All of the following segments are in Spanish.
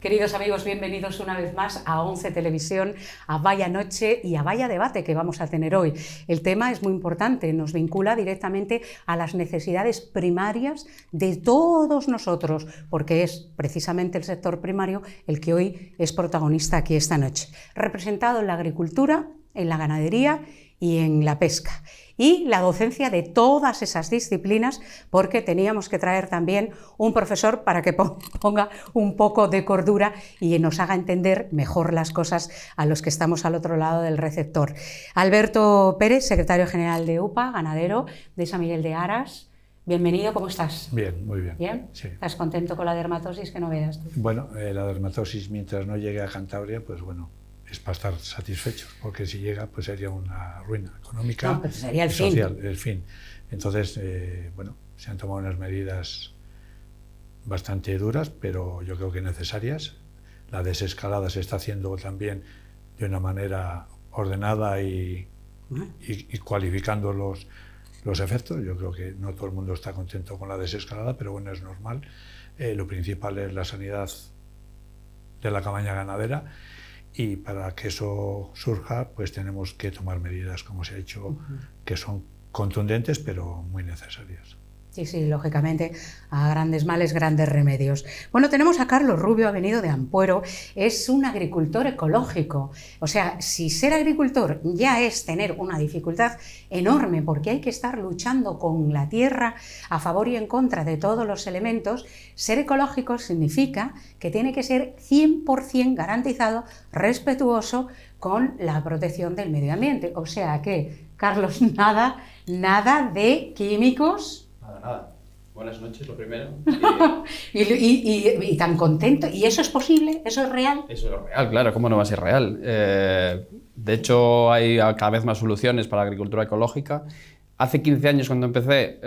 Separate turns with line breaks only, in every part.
Queridos amigos, bienvenidos una vez más a 11 Televisión, a Vaya Noche y a Vaya Debate que vamos a tener hoy. El tema es muy importante, nos vincula directamente a las necesidades primarias de todos nosotros, porque es precisamente el sector primario el que hoy es protagonista aquí esta noche, representado en la agricultura, en la ganadería y en la pesca. Y la docencia de todas esas disciplinas, porque teníamos que traer también un profesor para que ponga un poco de cordura y nos haga entender mejor las cosas a los que estamos al otro lado del receptor. Alberto Pérez, secretario general de UPA, ganadero de San Miguel de Aras. Bienvenido, ¿cómo estás?
Bien, muy bien.
¿Bien?
Sí.
¿Estás contento con la dermatosis? Que no veas tú.
Bueno, la dermatosis mientras no llegue a Cantabria, pues bueno, es para estar satisfechos, porque si llega, pues sería una ruina económica
No, pero sería el
y social,
fin.
el fin. Entonces, bueno, se han tomado unas medidas bastante duras, pero yo creo que necesarias. La desescalada se está haciendo también de una manera ordenada y cualificando los efectos. Yo creo que no todo el mundo está contento con la desescalada, pero bueno, es normal. Lo principal es la sanidad de la cabaña ganadera. Y para que eso surja, pues tenemos que tomar medidas, como se ha hecho, que son contundentes, pero muy necesarias.
Sí, sí, lógicamente, a grandes males, grandes remedios. Bueno, tenemos a Carlos Rubio, ha venido de Ampuero, es un agricultor ecológico. O sea, si ser agricultor ya es tener una dificultad enorme, porque hay que estar luchando con la tierra a favor y en contra de todos los elementos, ser ecológico significa que tiene que ser 100% garantizado, respetuoso con la protección del medio ambiente. O sea que, Carlos, nada de químicos.
Nada. Buenas noches, lo primero.
Y tan contento. ¿Y eso es posible? ¿Eso es real?
Eso es real, claro, ¿cómo no va a ser real? De hecho, hay cada vez más soluciones para la agricultura ecológica. Hace 15 años, cuando empecé,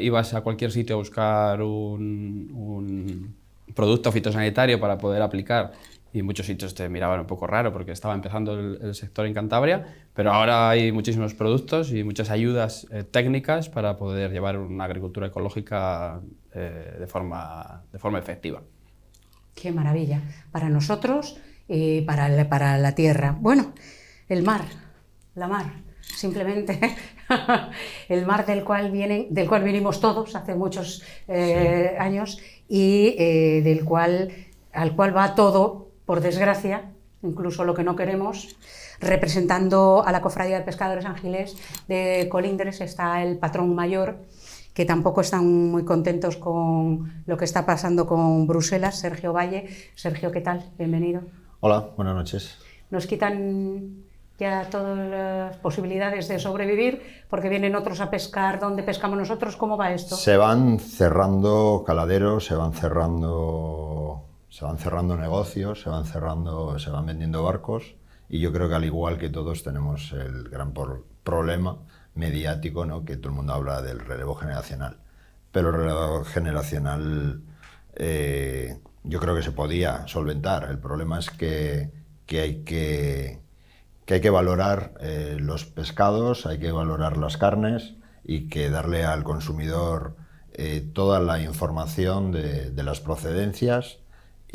ibas a cualquier sitio a buscar un producto fitosanitario para poder aplicar y en muchos sitios te miraban un poco raro porque estaba empezando el sector en Cantabria, pero ahora hay muchísimos productos y muchas ayudas técnicas para poder llevar una agricultura ecológica de forma efectiva.
¡Qué maravilla! Para nosotros y para la tierra. Bueno, el mar, la mar, simplemente el mar del cual vinimos todos hace muchos años y al cual va todo, por desgracia, incluso lo que no queremos. Representando a la Cofradía de Pescadores Ángeles de Colindres está el patrón mayor, que tampoco están muy contentos con lo que está pasando con Bruselas, Sergio Valle. Sergio, ¿qué tal? Bienvenido.
Hola, buenas noches.
Nos quitan ya todas las posibilidades de sobrevivir porque vienen otros a pescar donde pescamos nosotros. ¿Cómo va esto?
Se van cerrando caladeros, se van cerrando negocios, se van vendiendo barcos, y yo creo que al igual que todos tenemos el gran problema mediático, ¿no? Que todo el mundo habla del relevo generacional, pero el relevo generacional yo creo que se podía solventar. El problema es que hay que valorar los pescados, hay que valorar las carnes y que darle al consumidor toda la información de las procedencias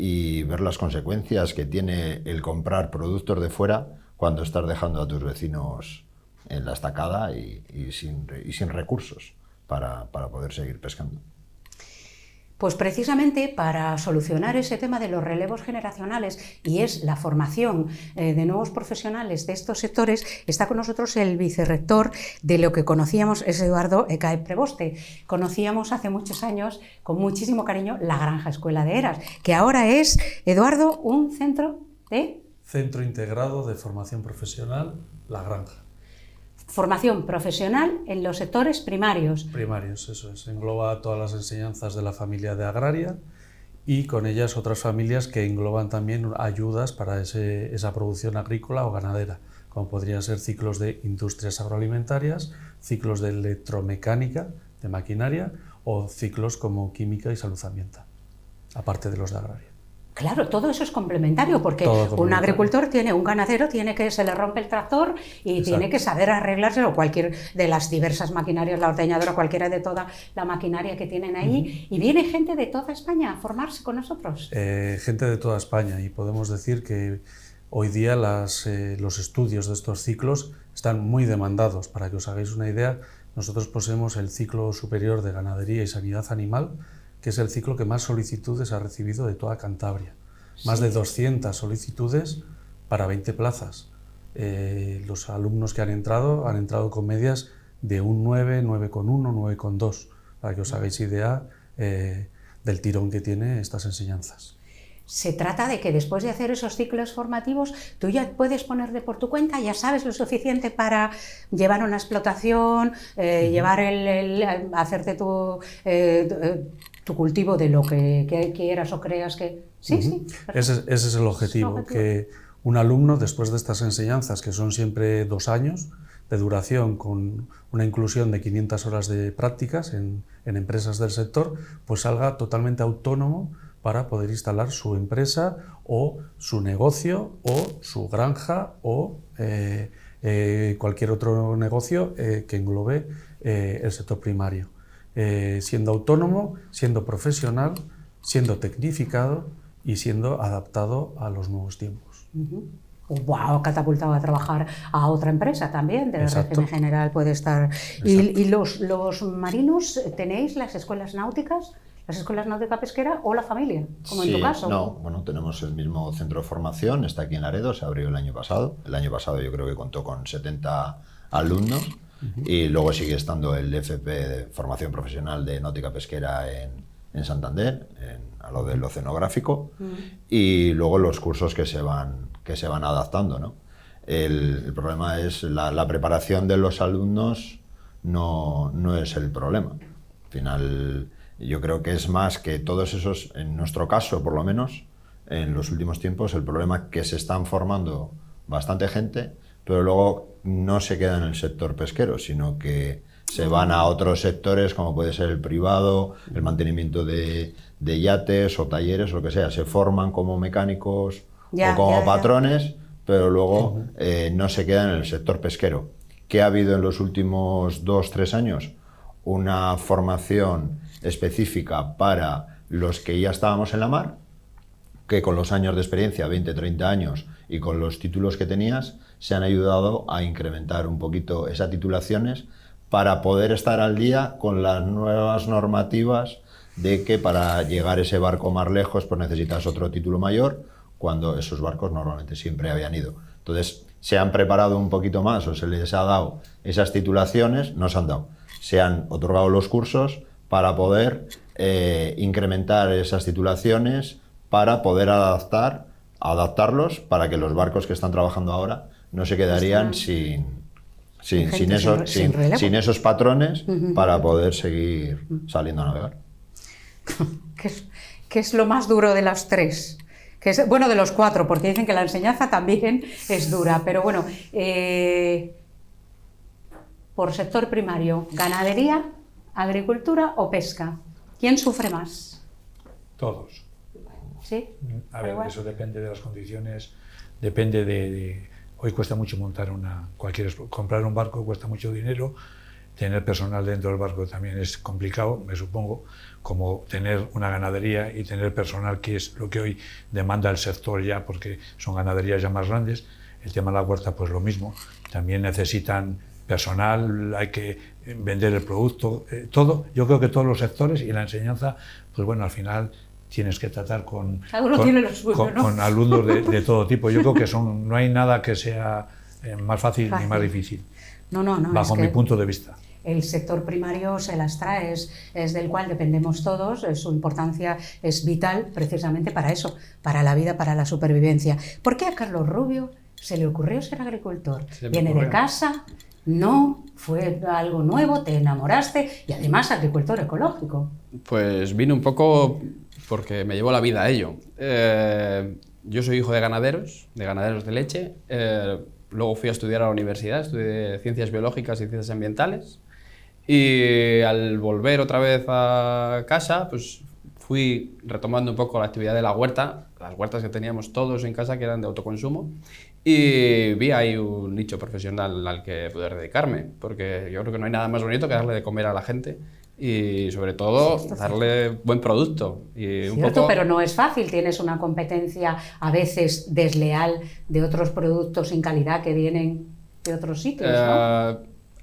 y ver las consecuencias que tiene el comprar productos de fuera cuando estás dejando a tus vecinos en la estacada y sin recursos para poder seguir pescando.
Pues precisamente para solucionar ese tema de los relevos generacionales, y es la formación de nuevos profesionales de estos sectores, está con nosotros el vicerrector de lo que conocíamos, es Eduardo Ekae Preboste. Conocíamos hace muchos años, con muchísimo cariño, la Granja Escuela de Eras, que ahora es, Eduardo, un centro de...
Centro Integrado de Formación Profesional, La Granja.
Formación profesional en los sectores primarios.
Primarios, eso es. Engloba todas las enseñanzas de la familia de agraria y con ellas otras familias que engloban también ayudas para esa producción agrícola o ganadera, como podrían ser ciclos de industrias agroalimentarias, ciclos de electromecánica, de maquinaria, o ciclos como química y salud ambiental, aparte de los de agraria.
Claro, todo eso es complementario, porque
Todo
un
complementario.
agricultor tiene, un ganadero tiene que, se le rompe el tractor y
Exacto.
tiene que saber arreglarse, o cualquier de las diversas maquinarias, la ordeñadora, cualquiera de toda la maquinaria que tienen ahí, y viene gente de toda España a formarse con nosotros.
Gente de toda España, y podemos decir que hoy día los estudios de estos ciclos están muy demandados. Para que os hagáis una idea, nosotros poseemos el ciclo superior de ganadería y sanidad animal, que es el ciclo que más solicitudes ha recibido de toda Cantabria. Más de 200 solicitudes para 20 plazas. Los alumnos que han entrado con medias de un 9, 9,1, 9,2, para que os hagáis idea del tirón que tiene estas enseñanzas.
Se trata de que después de hacer esos ciclos formativos, tú ya puedes ponerte por tu cuenta, ya sabes lo suficiente para llevar una explotación, llevar hacerte tu cultivo de lo que quieras o creas que... Sí, sí.
Ese es el objetivo, que un alumno, después de estas enseñanzas, que son siempre 2 años de duración, con una inclusión de 500 horas de prácticas en empresas del sector, pues salga totalmente autónomo para poder instalar su empresa o su negocio o su granja o cualquier otro negocio que englobe el sector primario. Siendo autónomo, siendo profesional, siendo tecnificado y siendo adaptado a los nuevos tiempos.
Wow, catapultado a trabajar a otra empresa también, del
Exacto.
régimen general puede estar. ¿Y los marinos tenéis las escuelas náuticas? ¿Las escuelas náutica pesquera o la familia, como en tu caso?
No, bueno, tenemos el mismo centro de formación, está aquí en Laredo, se abrió el año pasado. El año pasado yo creo que contó con 70 alumnos y luego sigue estando el FP de formación profesional de náutica pesquera en Santander, a lo del oceanográfico, y luego los cursos que se van adaptando, ¿no? El problema es la preparación de los alumnos, no es el problema. Al final, yo creo que es más que todos esos, en nuestro caso por lo menos, en los últimos tiempos, el problema es que se están formando bastante gente, pero luego no se queda en el sector pesquero, sino que se van a otros sectores como puede ser el privado, el mantenimiento de yates o talleres, lo que sea. Se forman como mecánicos o como patrones, pero luego no se quedan en el sector pesquero. ¿Qué ha habido en los últimos 2-3 años? Una formación específica para los que ya estábamos en la mar, que con los años de experiencia, 20-30 años, y con los títulos que tenías, se han ayudado a incrementar un poquito esas titulaciones para poder estar al día con las nuevas normativas de que para llegar ese barco más lejos pues necesitas otro título mayor, cuando esos barcos normalmente siempre habían ido. Entonces, se han preparado un poquito más o se les ha dado esas titulaciones, no se han dado. Se han otorgado los cursos para poder incrementar esas titulaciones, para poder adaptarlos para que los barcos que están trabajando ahora no se quedarían sin esos patrones para poder seguir saliendo a navegar.
¿Qué es lo más duro de las tres? Bueno, de los 4, porque dicen que la enseñanza también es dura, pero bueno, por sector primario, ganadería, agricultura o pesca, ¿quién sufre más?
Todos.
¿Sí?
A ver, eso depende de las condiciones, depende de hoy cuesta mucho montar comprar un barco cuesta mucho dinero, tener personal dentro del barco también es complicado, me supongo, como tener una ganadería y tener personal, que es lo que hoy demanda el sector ya, porque son ganaderías ya más grandes. El tema de la huerta, pues lo mismo, también necesitan personal, hay que vender el producto, todo. Yo creo que todos los sectores y la enseñanza, pues bueno, al final tienes que tratar con alumnos de todo tipo. Yo creo que no hay nada que sea más fácil ni más difícil, bajo mi punto de vista.
El sector primario se las trae, es del cual dependemos todos, su importancia es vital precisamente para eso, para la vida, para la supervivencia. ¿Por qué a Carlos Rubio se le ocurrió ser agricultor? ¿Viene de casa? ¿No? ¿Fue algo nuevo? ¿Te enamoraste? Y además agricultor ecológico.
Pues vino un poco porque me llevó la vida a ello. Yo soy hijo de ganaderos de leche. Luego fui a estudiar a la universidad, estudié Ciencias Biológicas y Ciencias Ambientales. Y al volver otra vez a casa, pues fui retomando un poco la actividad de la huerta, las huertas que teníamos todos en casa que eran de autoconsumo y vi ahí un nicho profesional al que poder dedicarme, porque yo creo que no hay nada más bonito que darle de comer a la gente y sobre todo darle buen producto. Y un
Cierto,
poco...
pero no es fácil, tienes una competencia a veces desleal de otros productos sin calidad que vienen de otros sitios, ¿no?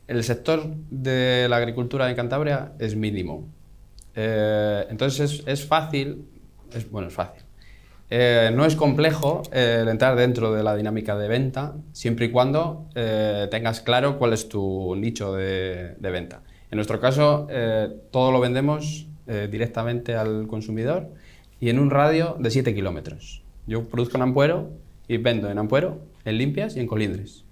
El sector de la agricultura en Cantabria es mínimo. Entonces es fácil, es fácil. No es complejo el entrar dentro de la dinámica de venta, siempre y cuando tengas claro cuál es tu nicho de venta. En nuestro caso, todo lo vendemos directamente al consumidor y en un radio de 7 kilómetros. Yo produzco en Ampuero y vendo en Ampuero, en Limpias y en Colindres.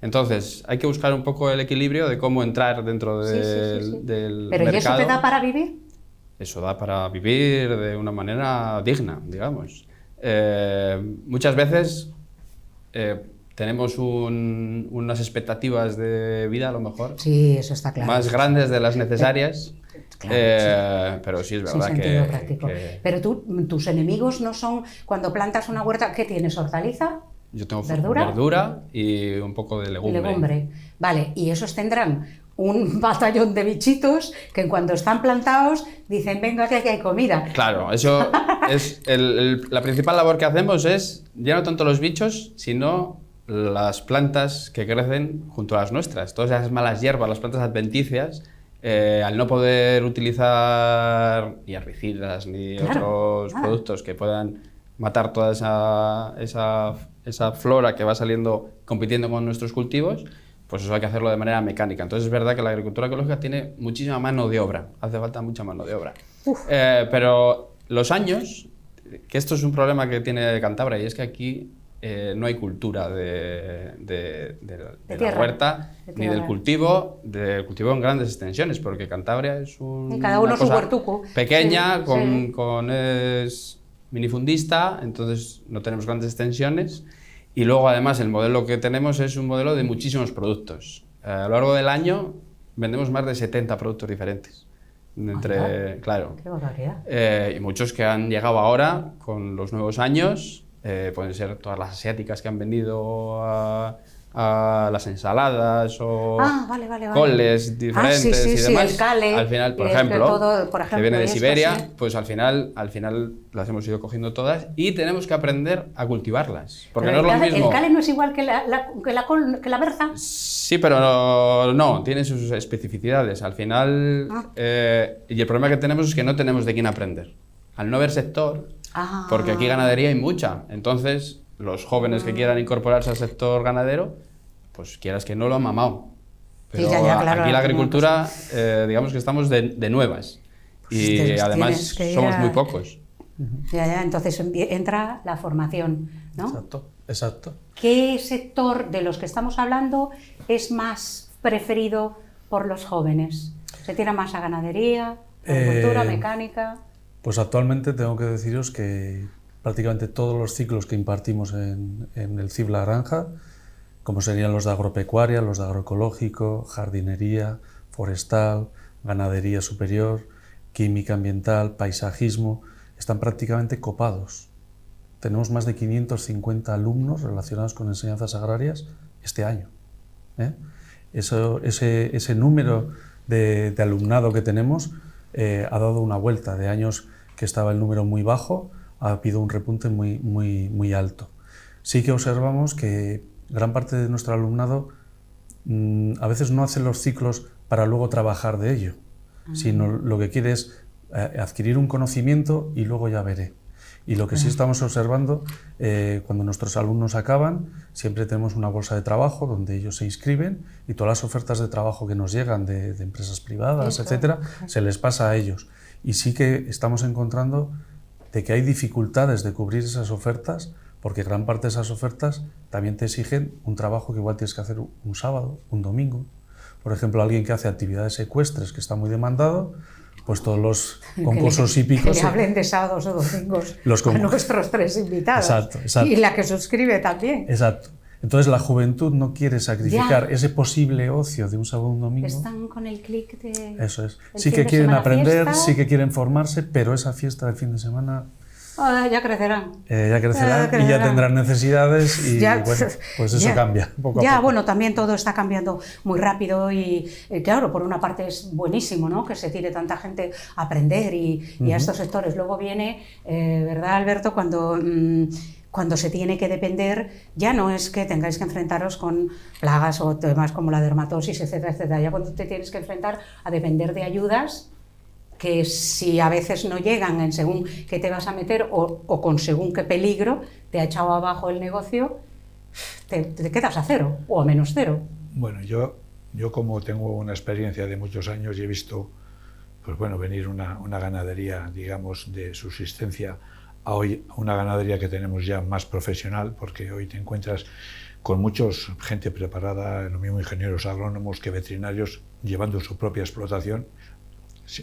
Entonces, hay que buscar un poco el equilibrio de cómo entrar dentro del
¿Pero
mercado.
¿y eso te da para vivir?
Eso da para vivir de una manera digna, digamos. Muchas veces tenemos unas expectativas de vida, a lo mejor,
Sí, eso está claro.
más grandes de las necesarias,
Claro,
pero sí es
Sin
verdad
sentido práctico. Pero tus enemigos no son, cuando plantas una huerta, ¿qué tienes? ¿Hortaliza?
yo tengo
¿Verdura?
verdura y un poco de
Y
legumbre.
legumbre. Vale, y esos tendrán un batallón de bichitos que en cuando están plantados dicen, venga, que aquí hay comida.
Claro, eso es la principal labor que hacemos es ya no tanto los bichos, sino las plantas que crecen junto a las nuestras. Todas esas malas hierbas, las plantas adventicias, al no poder utilizar ni herbicidas ni otros productos que puedan matar toda esa flora que va saliendo compitiendo con nuestros cultivos, pues eso hay que hacerlo de manera mecánica. Entonces es verdad que la agricultura ecológica tiene muchísima mano de obra, hace falta mucha mano de obra. Pero los años, que esto es un problema que tiene Cantabria, y es que aquí no hay cultura de la huerta, ni del cultivo en grandes extensiones, porque Cantabria es
Y cada uno
una
su
cosa
huertuco.
pequeña,
Sí,
es minifundista, entonces no tenemos grandes extensiones. Y luego, además, el modelo que tenemos es un modelo de muchísimos productos. A lo largo del año vendemos más de 70 productos diferentes. Claro.
Qué barbaridad.
Y muchos que han llegado ahora con los nuevos años. Pueden ser todas las asiáticas que han venido a las ensaladas o
vale.
coles diferentes y demás.
El cale,
al final, por ejemplo, que viene de Siberia, pues al final las hemos ido cogiendo todas y tenemos que aprender a cultivarlas. Porque
pero
no es lo mismo.
¿El cale no es igual que la berza?
Sí, pero no, tiene sus especificidades. Al final, y el problema que tenemos es que no tenemos de quién aprender. Al no haber sector, porque aquí ganadería hay mucha, entonces los jóvenes que quieran incorporarse al sector ganadero, pues quieras que no lo han mamado. Pero
claro,
aquí la agricultura, digamos que estamos de nuevas y además somos muy pocos.
Entonces entra la formación, ¿no?
Exacto.
¿Qué sector de los que estamos hablando es más preferido por los jóvenes? ¿Se tira más a ganadería, agricultura, mecánica?
Pues actualmente tengo que deciros que prácticamente todos los ciclos que impartimos en el CIF La Granja, como serían los de agropecuaria, los de agroecológico, jardinería, forestal, ganadería superior, química ambiental, paisajismo, están prácticamente copados. Tenemos más de 550 alumnos relacionados con enseñanzas agrarias este año. Ese número de alumnado que tenemos ha dado una vuelta. De años que estaba el número muy bajo, ha habido un repunte muy alto. Sí que observamos que gran parte de nuestro alumnado a veces no hace los ciclos para luego trabajar de ello, sino lo que quiere es adquirir un conocimiento y luego ya veré. Y lo que sí estamos observando, cuando nuestros alumnos acaban, siempre tenemos una bolsa de trabajo donde ellos se inscriben y todas las ofertas de trabajo que nos llegan de empresas privadas, etcétera, se les pasa a ellos. Y sí que estamos encontrando de que hay dificultades de cubrir esas ofertas, porque gran parte de esas ofertas también te exigen un trabajo que igual tienes que hacer un sábado, un domingo. Por ejemplo, alguien que hace actividades ecuestres, que está muy demandado, pues todos los concursos hípicos...
Que le hablen de sábados o domingos a nuestros 3 invitados.
Exacto.
Y la que suscribe también.
Exacto. Entonces la juventud no quiere sacrificar ese posible ocio de un sábado o un domingo.
Están con el clic de...
Eso es. Sí que quieren aprender, sí que quieren formarse, pero esa fiesta del fin de semana
Ya crecerán.
Ya crecerán y ya tendrán necesidades y
Ya,
bueno, pues eso
ya.
cambia poco a
Ya,
poco.
bueno, también todo está cambiando muy rápido y claro, por una parte es buenísimo, ¿no?, que se tire tanta gente a aprender y a estos sectores. Luego viene, ¿verdad, Alberto?, cuando se tiene que depender, ya no es que tengáis que enfrentaros con plagas o temas como la dermatosis, etcétera, etcétera. Ya cuando te tienes que enfrentar a depender de ayudas que si a veces no llegan en según qué te vas a meter o con según qué peligro te ha echado abajo el negocio, te quedas a cero o a menos cero.
Bueno, yo como tengo una experiencia de muchos años y he visto, pues bueno, venir una ganadería, digamos, de subsistencia a hoy una ganadería que tenemos ya más profesional, porque hoy te encuentras con muchos gente preparada, lo mismo ingenieros agrónomos que veterinarios, llevando su propia explotación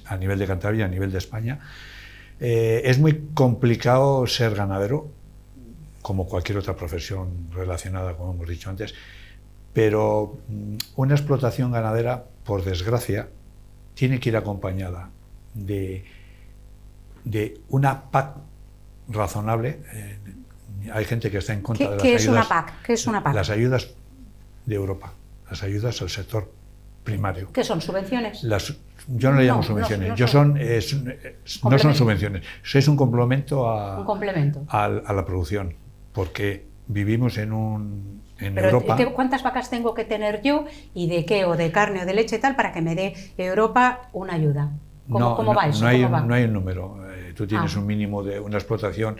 a nivel de Cantabria, a nivel de España. Es muy complicado ser ganadero, como cualquier otra profesión relacionada, como hemos dicho antes, pero una explotación ganadera, por desgracia, tiene que ir acompañada de una PAC razonable. Hay gente que está en contra de las ayudas.
¿Qué es una PAC? ¿Qué es una PAC?
Las ayudas de Europa, las ayudas al sector primario.
¿Qué son? ¿Subvenciones?
Yo no le llamo subvenciones, no son subvenciones, es un complemento a la producción, porque vivimos en Europa.
¿Cuántas vacas tengo que tener yo y de qué, o de carne o de leche tal, para que me dé Europa una ayuda? ¿Cómo va eso?
No hay un número. Tú tienes un mínimo de una explotación,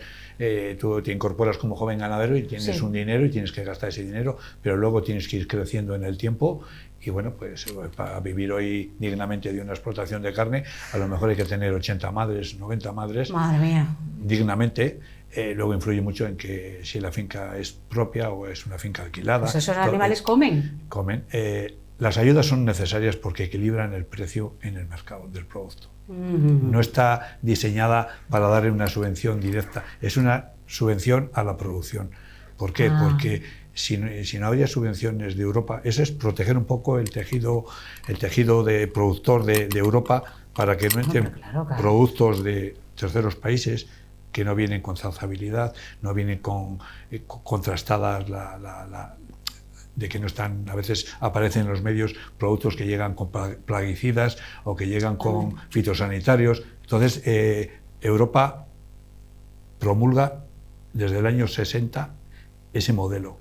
tú te incorporas como joven ganadero y tienes un dinero y tienes que gastar ese dinero, pero luego tienes que ir creciendo en el tiempo y bueno, pues para vivir hoy dignamente de una explotación de carne, a lo mejor hay que tener 80 madres, 90 madres.
Madre mía.
Dignamente. Luego influye mucho en que si la finca es propia o es una finca alquilada.
Pues esos animales comen.
Comen. Las ayudas son necesarias porque equilibran el precio en el mercado del producto. No está diseñada para darle una subvención directa, es una subvención a la producción. ¿Por qué? Porque si no habría subvenciones de Europa, eso es proteger un poco el tejido de productor de Europa para que no entren productos de terceros países que no vienen con trazabilidad, no vienen contrastadas de que no están, a veces aparecen en los medios productos que llegan con plaguicidas o que llegan con fitosanitarios. Entonces, Europa promulga desde el año 60 ese modelo,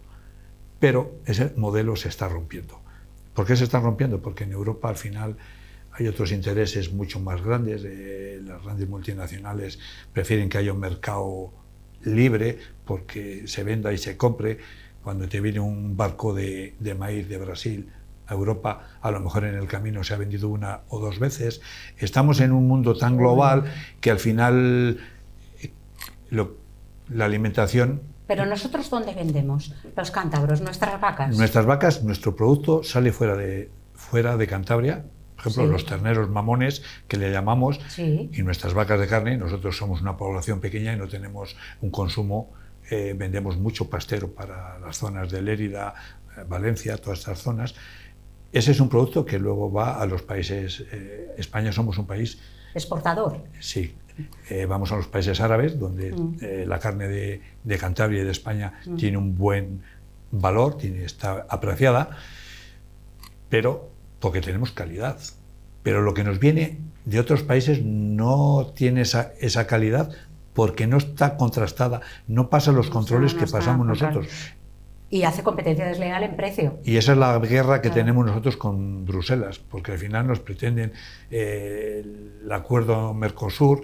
pero ese modelo se está rompiendo. ¿Por qué se está rompiendo? Porque en Europa al final hay otros intereses mucho más grandes. Las grandes multinacionales prefieren que haya un mercado libre porque se venda y se compre. Cuando te viene un barco de maíz de Brasil a Europa, a lo mejor en el camino se ha vendido una o dos veces. Estamos en un mundo tan global que al final la alimentación...
Pero nosotros, ¿dónde vendemos? Los cántabros, nuestras vacas.
Nuestras vacas, nuestro producto sale fuera de Cantabria. Por ejemplo, los terneros mamones, que le llamamos, y nuestras vacas de carne. Nosotros somos una población pequeña y no tenemos un consumo. Vendemos mucho pastero para las zonas de Lérida, Valencia, todas estas zonas. Ese es un producto que luego va a los países. España somos un país
exportador.
Sí. Vamos a los países árabes, donde la carne de Cantabria y de España tiene un buen valor, está apreciada, pero porque tenemos calidad. Pero lo que nos viene de otros países no tiene esa calidad, porque no está contrastada, no pasa los controles que pasamos nosotros.
Y hace competencia desleal en precio.
Y esa es la guerra que tenemos nosotros con Bruselas, porque al final nos pretenden el acuerdo Mercosur,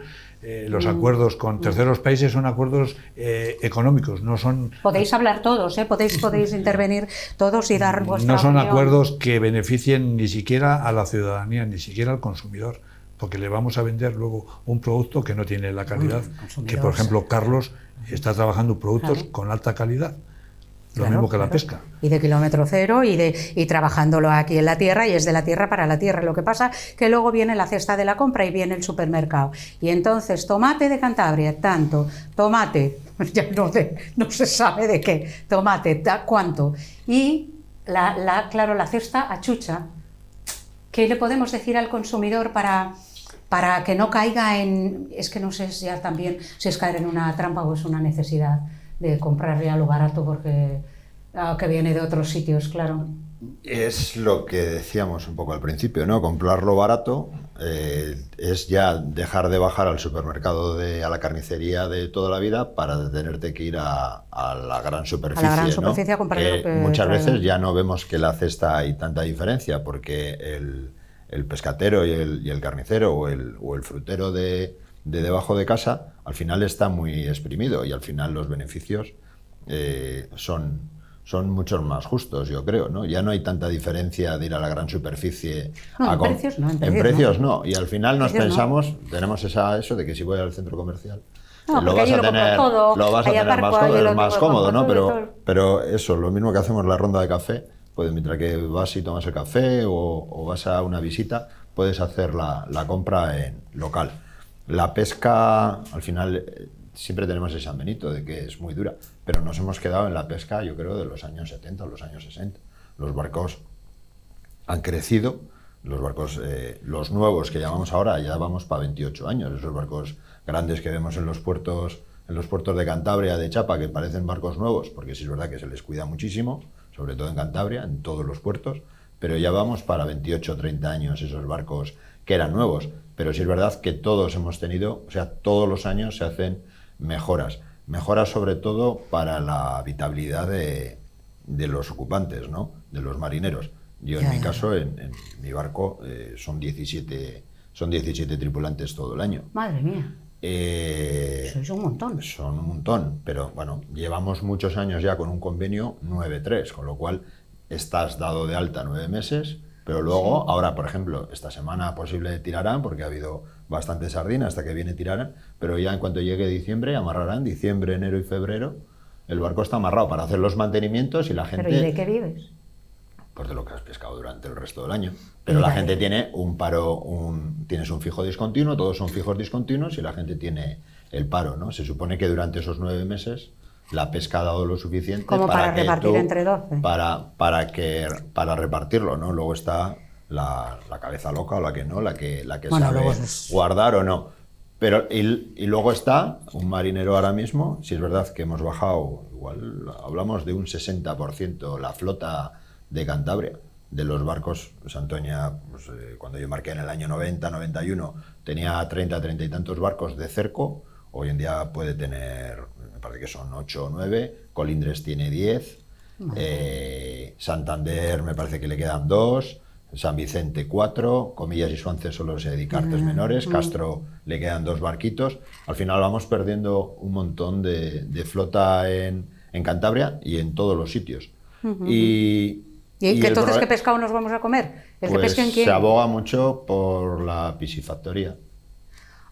los acuerdos con terceros países son acuerdos económicos, no son...
Podéis hablar todos, podéis intervenir todos y dar vuestra
No son
opinión.
acuerdos que beneficien ni siquiera a la ciudadanía, ni siquiera al consumidor, porque le vamos a vender luego un producto que no tiene la calidad, que por ejemplo Carlos está trabajando productos con alta calidad, lo mismo que la pesca.
Y de kilómetro cero y trabajándolo aquí en la tierra, y es de la tierra para la tierra. Lo que pasa que luego viene la cesta de la compra y viene el supermercado. Y entonces, tomate de Cantabria, tanto, tomate, ya no se sabe de qué, tomate, ¿cuánto? Y claro, la cesta achucha. ¿Qué le podemos decir al consumidor para para que no caiga en... Es que no sé ya también si es caer en una trampa o es una necesidad de comprar ya lo barato porque que viene de otros sitios, claro.
Es lo que decíamos un poco al principio, ¿no? Comprarlo barato es ya dejar de bajar al supermercado, a la carnicería de toda la vida para tenerte que ir a la gran superficie.
A la gran
¿no?
superficie a comprar lo que
muchas
traigan.
veces ya no vemos que la cesta hay tanta diferencia porque el pescatero y el carnicero o el frutero de debajo de casa al final está muy exprimido y al final los beneficios son muchos más justos, yo creo, ¿no? Ya no hay tanta diferencia de ir a la gran superficie.
No, en precios no.
En precios no. Y al final nos
Precios
pensamos, tenemos eso de que si voy al centro comercial
No,
lo
porque
vas
allí
a
lo compro
tener,
todo,
lo vas a
ahí
tener
aparco,
más
ahí
cómodo,
lo
más
compro
cómodo, ¿no?
todo y todo.
Pero eso, lo mismo que hacemos la ronda de café, pues mientras que vas y tomas el café o vas a una visita, puedes hacer la compra en local. La pesca, al final, siempre tenemos ese San Benito de que es muy dura, pero nos hemos quedado en la pesca, yo creo, de los años 70 o los años 60. Los barcos han crecido, los barcos, los nuevos que llamamos ahora, ya vamos para 28 años, esos barcos grandes que vemos en los puertos de Cantabria, de Chapa, que parecen barcos nuevos, porque sí es verdad que se les cuida muchísimo, sobre todo en Cantabria, en todos los puertos, pero ya vamos para 28 o 30 años esos barcos que eran nuevos. Pero sí es verdad que todos hemos tenido, o sea, todos los años se hacen mejoras sobre todo para la habitabilidad de los ocupantes, ¿no? De los marineros. Yo en mi caso, en mi barco, son 17 tripulantes todo el año.
Madre mía. Sois un montón.
Son un montón, pero bueno, llevamos muchos años ya con un convenio 9-3, con lo cual estás dado de alta 9 meses, pero luego, ahora por ejemplo, esta semana posible tirarán, porque ha habido bastante sardina hasta que viene tirarán, pero ya en cuanto llegue diciembre, amarrarán, diciembre, enero y febrero, el barco está amarrado para hacer los mantenimientos y la gente...
¿Pero y de qué vives?
Pues de lo que has pescado durante el resto del año. Pero la gente tiene un paro, tienes un fijo discontinuo, todos son fijos discontinuos y la gente tiene el paro, ¿no? Se supone que durante esos 9 meses la pesca ha dado lo suficiente
como para repartir entre 12.
Para repartirlo, ¿no? Luego está la cabeza loca o la que no, la que
bueno,
sabe
es...
guardar o no. Pero y luego está un marinero ahora mismo, si es verdad que hemos bajado, igual hablamos de un 60% la flota de Cantabria, de los barcos. Santoña, pues, cuando yo marqué en el año 90, 91, tenía 30 y tantos barcos de cerco, hoy en día puede tener, me parece que son 8 o 9, Colindres tiene 10, Santander me parece que le quedan 2, San Vicente 4, Comillas y Suances solo se dedica a artes menores, Castro le quedan 2 barquitos, al final vamos perdiendo un montón de flota en Cantabria y en todos los sitios.
¿Y que entonces qué pescado nos vamos a comer? ¿El que pesquen quién?
Se aboga mucho por la piscifactoría.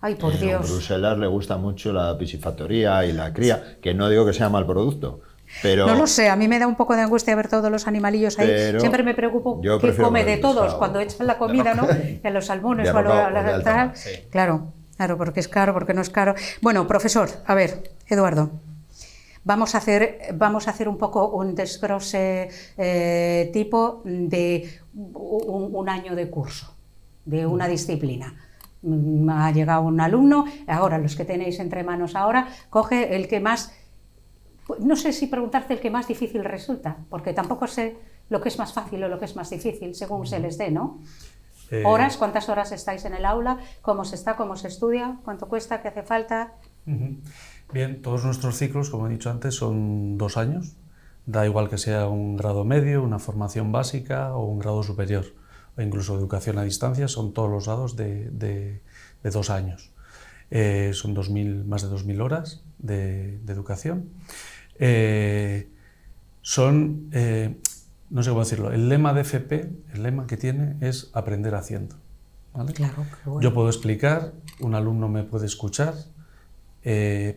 Ay, por Dios.
En Bruselas le gusta mucho la piscifactoría y la cría, que no digo que sea mal producto, pero...
No lo sé, a mí me da un poco de angustia ver todos los animalillos ahí. Siempre me preocupo qué come de todos cuando echan la comida, ¿no? A los salmones o a la tal. Sí. Claro, porque es caro, porque no es caro. Bueno, profesor, a ver, Eduardo. Vamos a hacer un poco un desglose tipo de un año de curso, de una disciplina. Ha llegado un alumno, ahora los que tenéis entre manos ahora, coge el que más, no sé si preguntarte el que más difícil resulta, porque tampoco sé lo que es más fácil o lo que es más difícil, según se les dé, ¿no? ¿Horas? ¿Cuántas horas estáis en el aula? ¿Cómo se está? ¿Cómo se estudia? ¿Cuánto cuesta? ¿Qué hace falta?
Bien, todos nuestros ciclos, como he dicho antes, son 2 años. Da igual que sea un grado medio, una formación básica o un grado superior, o incluso educación a distancia, son todos los grados de 2 años. Son más de 2.000 horas de educación. No sé cómo decirlo, el lema de FP, el lema que tiene es aprender haciendo, ¿vale?
Claro, bueno.
Yo puedo explicar, un alumno me puede escuchar,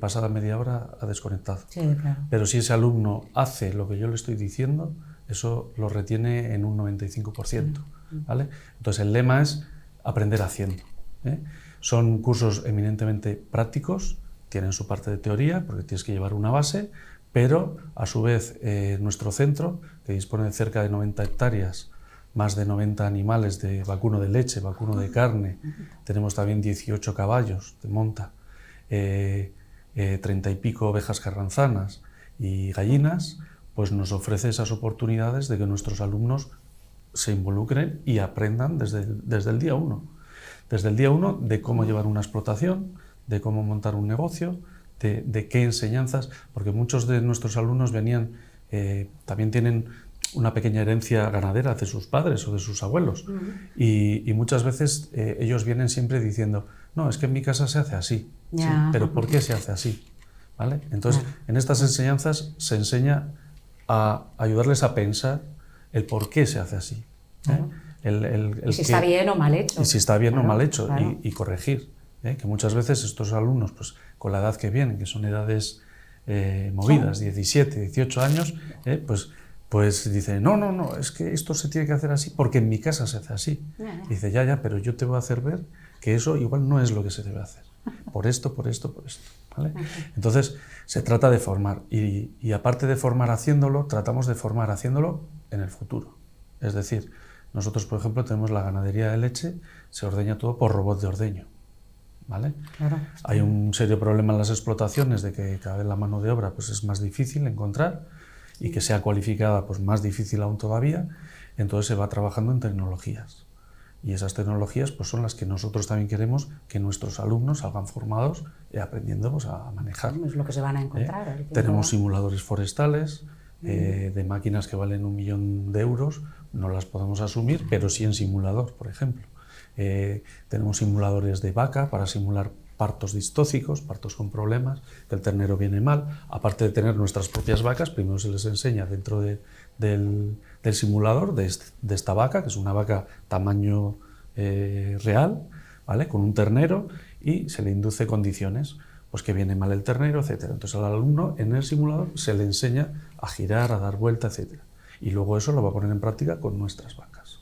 pasada media hora ha desconectado.
Sí, claro.
Pero si ese alumno hace lo que yo le estoy diciendo, eso lo retiene en un 95%. ¿Vale? Entonces el lema es aprender haciendo. Son cursos eminentemente prácticos, tienen su parte de teoría, porque tienes que llevar una base, pero a su vez nuestro centro, que dispone de cerca de 90 hectáreas más de 90 animales de vacuno de leche, vacuno de carne, tenemos también 18 caballos de monta, 30 y pico ovejas carranzanas y gallinas, pues nos ofrece esas oportunidades de que nuestros alumnos se involucren y aprendan desde el día 1. Desde el día 1 de cómo llevar una explotación, de cómo montar un negocio, de qué enseñanzas, porque muchos de nuestros alumnos venían, también tienen una pequeña herencia ganadera de sus padres o de sus abuelos, y muchas veces ellos vienen siempre diciendo, no, es que en mi casa se hace así, ¿sí? Pero ¿por qué se hace así? ¿Vale? Entonces, en estas enseñanzas se enseña a ayudarles a pensar el por qué se hace así.
Y si está bien o mal hecho.
Y si está bien o mal hecho,
claro.
y corregir. Que muchas veces estos alumnos, pues, con la edad que vienen, que son edades movidas, 17, 18 años, pues dice, no, es que esto se tiene que hacer así porque en mi casa se hace así. Dice, ya, pero yo te voy a hacer ver que eso igual no es lo que se debe hacer. Por esto. ¿Vale? Entonces, se trata de formar. Y aparte de formar haciéndolo, tratamos de formar haciéndolo en el futuro. Es decir, nosotros, por ejemplo, tenemos la ganadería de leche, se ordeña todo por robot de ordeño. ¿Vale?
Claro.
Hay un serio problema en las explotaciones de que cada vez la mano de obra pues, es más difícil encontrar y que sea cualificada pues, más difícil aún todavía, entonces se va trabajando en tecnologías. Y esas tecnologías pues, son las que nosotros también queremos que nuestros alumnos salgan formados aprendiendo pues, a manejar.
Es lo que se van a encontrar.
Tenemos simuladores forestales de máquinas que valen 1 millón de euros, no las podemos asumir, pero sí en simulador, por ejemplo. Tenemos simuladores de vaca para simular partos distóxicos, partos con problemas, que el ternero viene mal. Aparte de tener nuestras propias vacas, primero se les enseña dentro del simulador de esta vaca, que es una vaca tamaño real, ¿vale? Con un ternero, y se le induce condiciones, pues que viene mal el ternero, etc. Entonces al alumno en el simulador se le enseña a girar, a dar vuelta, etc. Y luego eso lo va a poner en práctica con nuestras vacas.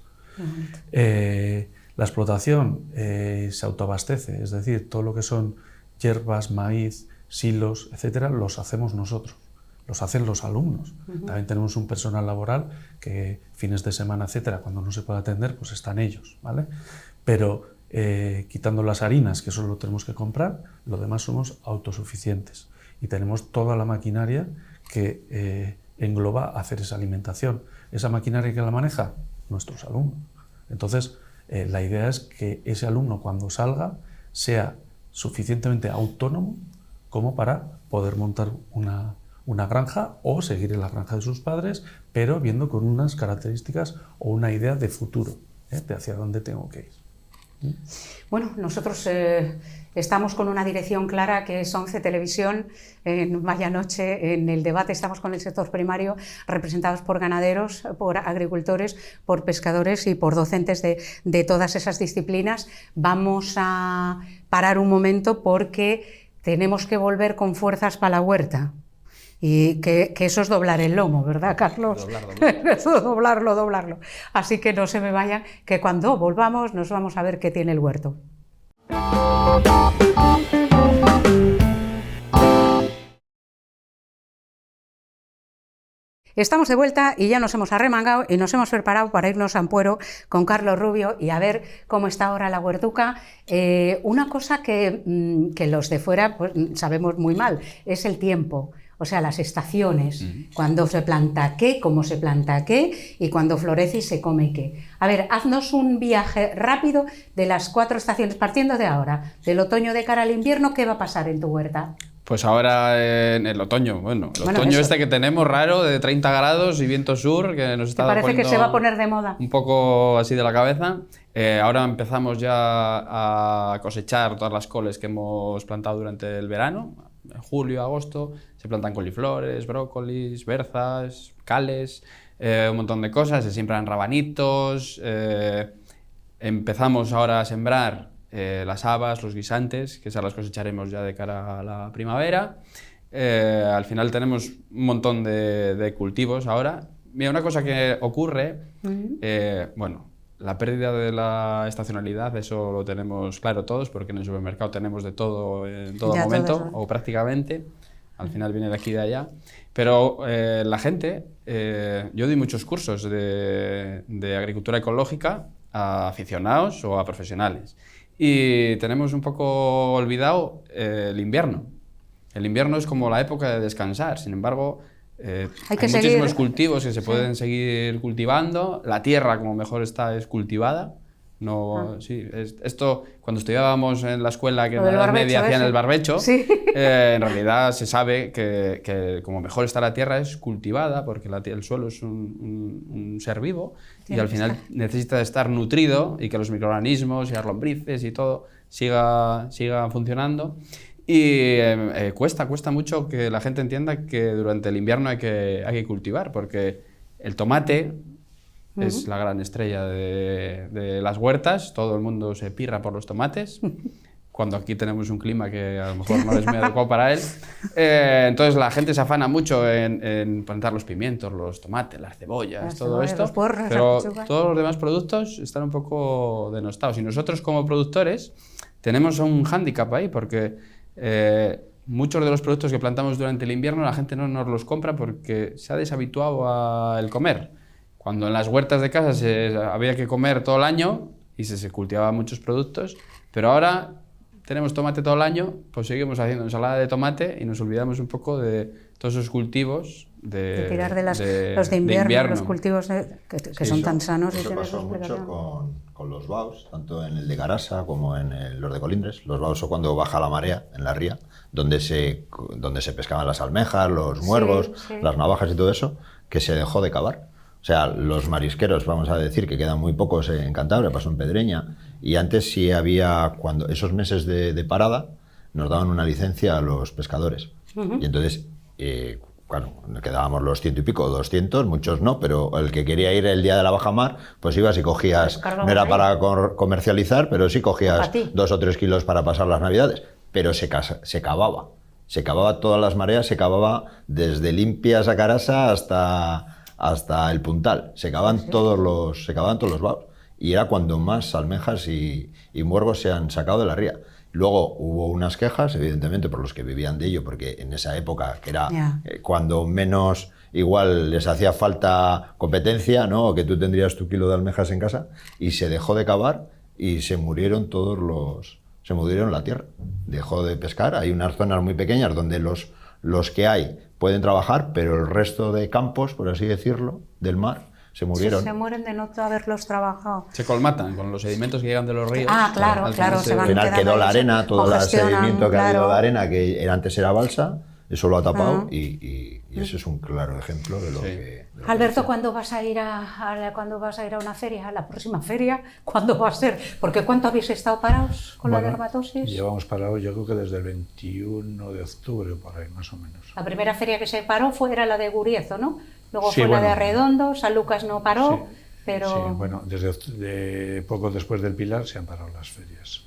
La explotación se autoabastece, es decir, todo lo que son hierbas, maíz, silos, etcétera, los hacemos nosotros, los hacen los alumnos. También tenemos un personal laboral que fines de semana, etcétera, cuando no se puede atender, pues están ellos, ¿vale? Pero quitando las harinas, que eso lo tenemos que comprar, lo demás somos autosuficientes y tenemos toda la maquinaria que engloba hacer esa alimentación. Esa maquinaria que la maneja, nuestros alumnos. Entonces, la idea es que ese alumno cuando salga sea suficientemente autónomo como para poder montar una granja o seguir en la granja de sus padres, pero viendo con unas características o una idea de futuro, de hacia dónde tengo que ir.
Bueno, nosotros estamos con una dirección clara que es 11 Televisión. En Vaya Noche, en el debate, estamos con el sector primario, representados por ganaderos, por agricultores, por pescadores y por docentes de todas esas disciplinas. Vamos a parar un momento porque tenemos que volver con fuerzas para la huerta. Y que eso es doblar el lomo, ¿verdad, Carlos? Eso, doblarlo. Así que no se me vayan, que cuando volvamos nos vamos a ver qué tiene el huerto. Estamos de vuelta y ya nos hemos arremangado y nos hemos preparado para irnos a Ampuero con Carlos Rubio y a ver cómo está ahora la huertuca. Una cosa que los de fuera pues, sabemos muy mal es el tiempo. O sea, las estaciones, cuando se planta qué, cómo se planta qué y cuando florece y se come qué. A ver, haznos un viaje rápido de las 4 estaciones, partiendo de ahora, del otoño de cara al invierno, ¿qué va a pasar en tu huerta?
Pues ahora en el otoño, el otoño
eso.
este que tenemos raro, de 30 grados y viento sur, que nos está
parece
poniendo
que se va a poner de moda?
Un poco así de la cabeza. Ahora empezamos ya a cosechar todas las coles que hemos plantado durante el verano. En julio, agosto, se plantan coliflores, brócolis, berzas, cales, un montón de cosas, se siembran rabanitos. Empezamos ahora a sembrar las habas, los guisantes, que esas las cosecharemos ya de cara a la primavera. Al final tenemos un montón de cultivos ahora. Mira, una cosa que ocurre, la pérdida de la estacionalidad, eso lo tenemos claro todos, porque en el supermercado tenemos de todo en todo momento, o prácticamente. al final viene de aquí y de allá. Pero la gente, yo doy muchos cursos de agricultura ecológica a aficionados o a profesionales. Y tenemos un poco olvidado el invierno. El invierno es como la época de descansar, sin embargo, hay muchísimos cultivos que se pueden seguir cultivando. La tierra, como mejor está, es cultivada. No, sí, esto, cuando estudiábamos en la escuela que en la Edad Media hacían el barbecho, sí. En realidad se sabe que como mejor está la tierra es cultivada, porque el suelo es un ser vivo y al final necesita estar nutrido y que los microorganismos y las lombrices y todo siga funcionando. Y cuesta mucho que la gente entienda que durante el invierno hay que cultivar, porque el tomate es la gran estrella de las huertas, todo el mundo se pirra por los tomates, cuando aquí tenemos un clima que a lo mejor no es muy adecuado para él. Entonces la gente se afana mucho en plantar los pimientos, los tomates, las cebollas, todo esto, los puerros, pero todos los demás productos están un poco denostados. Y nosotros como productores tenemos un hándicap ahí, porque muchos de los productos que plantamos durante el invierno la gente no nos los compra porque se ha deshabituado al comer. Cuando en las huertas de casa había que comer todo el año y se cultivaban muchos productos, pero ahora tenemos tomate todo el año, pues seguimos haciendo ensalada de tomate y nos olvidamos un poco de todos esos cultivos de
tirar de los de invierno, los cultivos que son tan sanos.
Eso pasó mucho con los baos, tanto en el de Garasa como en los de Colindres. Los baos son cuando baja la marea en la ría, donde se pescaban las almejas, los muergos, las navajas y todo eso, que se dejó de cavar. O sea, los marisqueros, vamos a decir, que quedan muy pocos en Cantabria, pasó en Pedreña, y antes sí había, cuando esos meses de parada, nos daban una licencia a los pescadores. Y entonces, bueno, quedábamos los 100 y pico, 200, muchos no, pero el que quería ir el día de la bajamar, pues ibas y cogías, no era para comercializar, pero sí cogías 2 o 3 kilos para pasar las Navidades, pero se cavaba. Se cavaba todas las mareas, se cavaba desde Limpias a Carasa hasta el Puntal, se cavaban todos los baos, y era cuando más almejas y muergos se han sacado de la ría. Luego hubo unas quejas, evidentemente, por los que vivían de ello, porque en esa época, que era cuando menos igual les hacía falta competencia, ¿no? O que tú tendrías tu kilo de almejas en casa, y se dejó de cavar y se murieron se murieron la tierra, dejó de pescar. Hay unas zonas muy pequeñas donde los que hay pueden trabajar, pero el resto de campos, por así decirlo, del mar, se murieron.
Se mueren de no haberlos trabajado.
Se colmatan con los sedimentos que llegan de los ríos.
Claro.
Se
van
al final quedó la arena, todo el sedimento que ha habido de arena, que antes era balsa, eso lo ha tapado y ese es un claro ejemplo de lo que...
Alberto, ¿cuándo vas a ir a una feria? ¿A la próxima feria? ¿Cuándo va a ser? Porque ¿cuánto habéis estado parados con la dermatosis?
Llevamos parados, yo creo que desde el 21 de octubre, por ahí, más o menos.
La primera feria que se paró era la de Guriezo, ¿no? Luego fue la de Arredondo, San Lucas no paró, pero...
Sí, bueno, desde poco después del Pilar se han parado las ferias.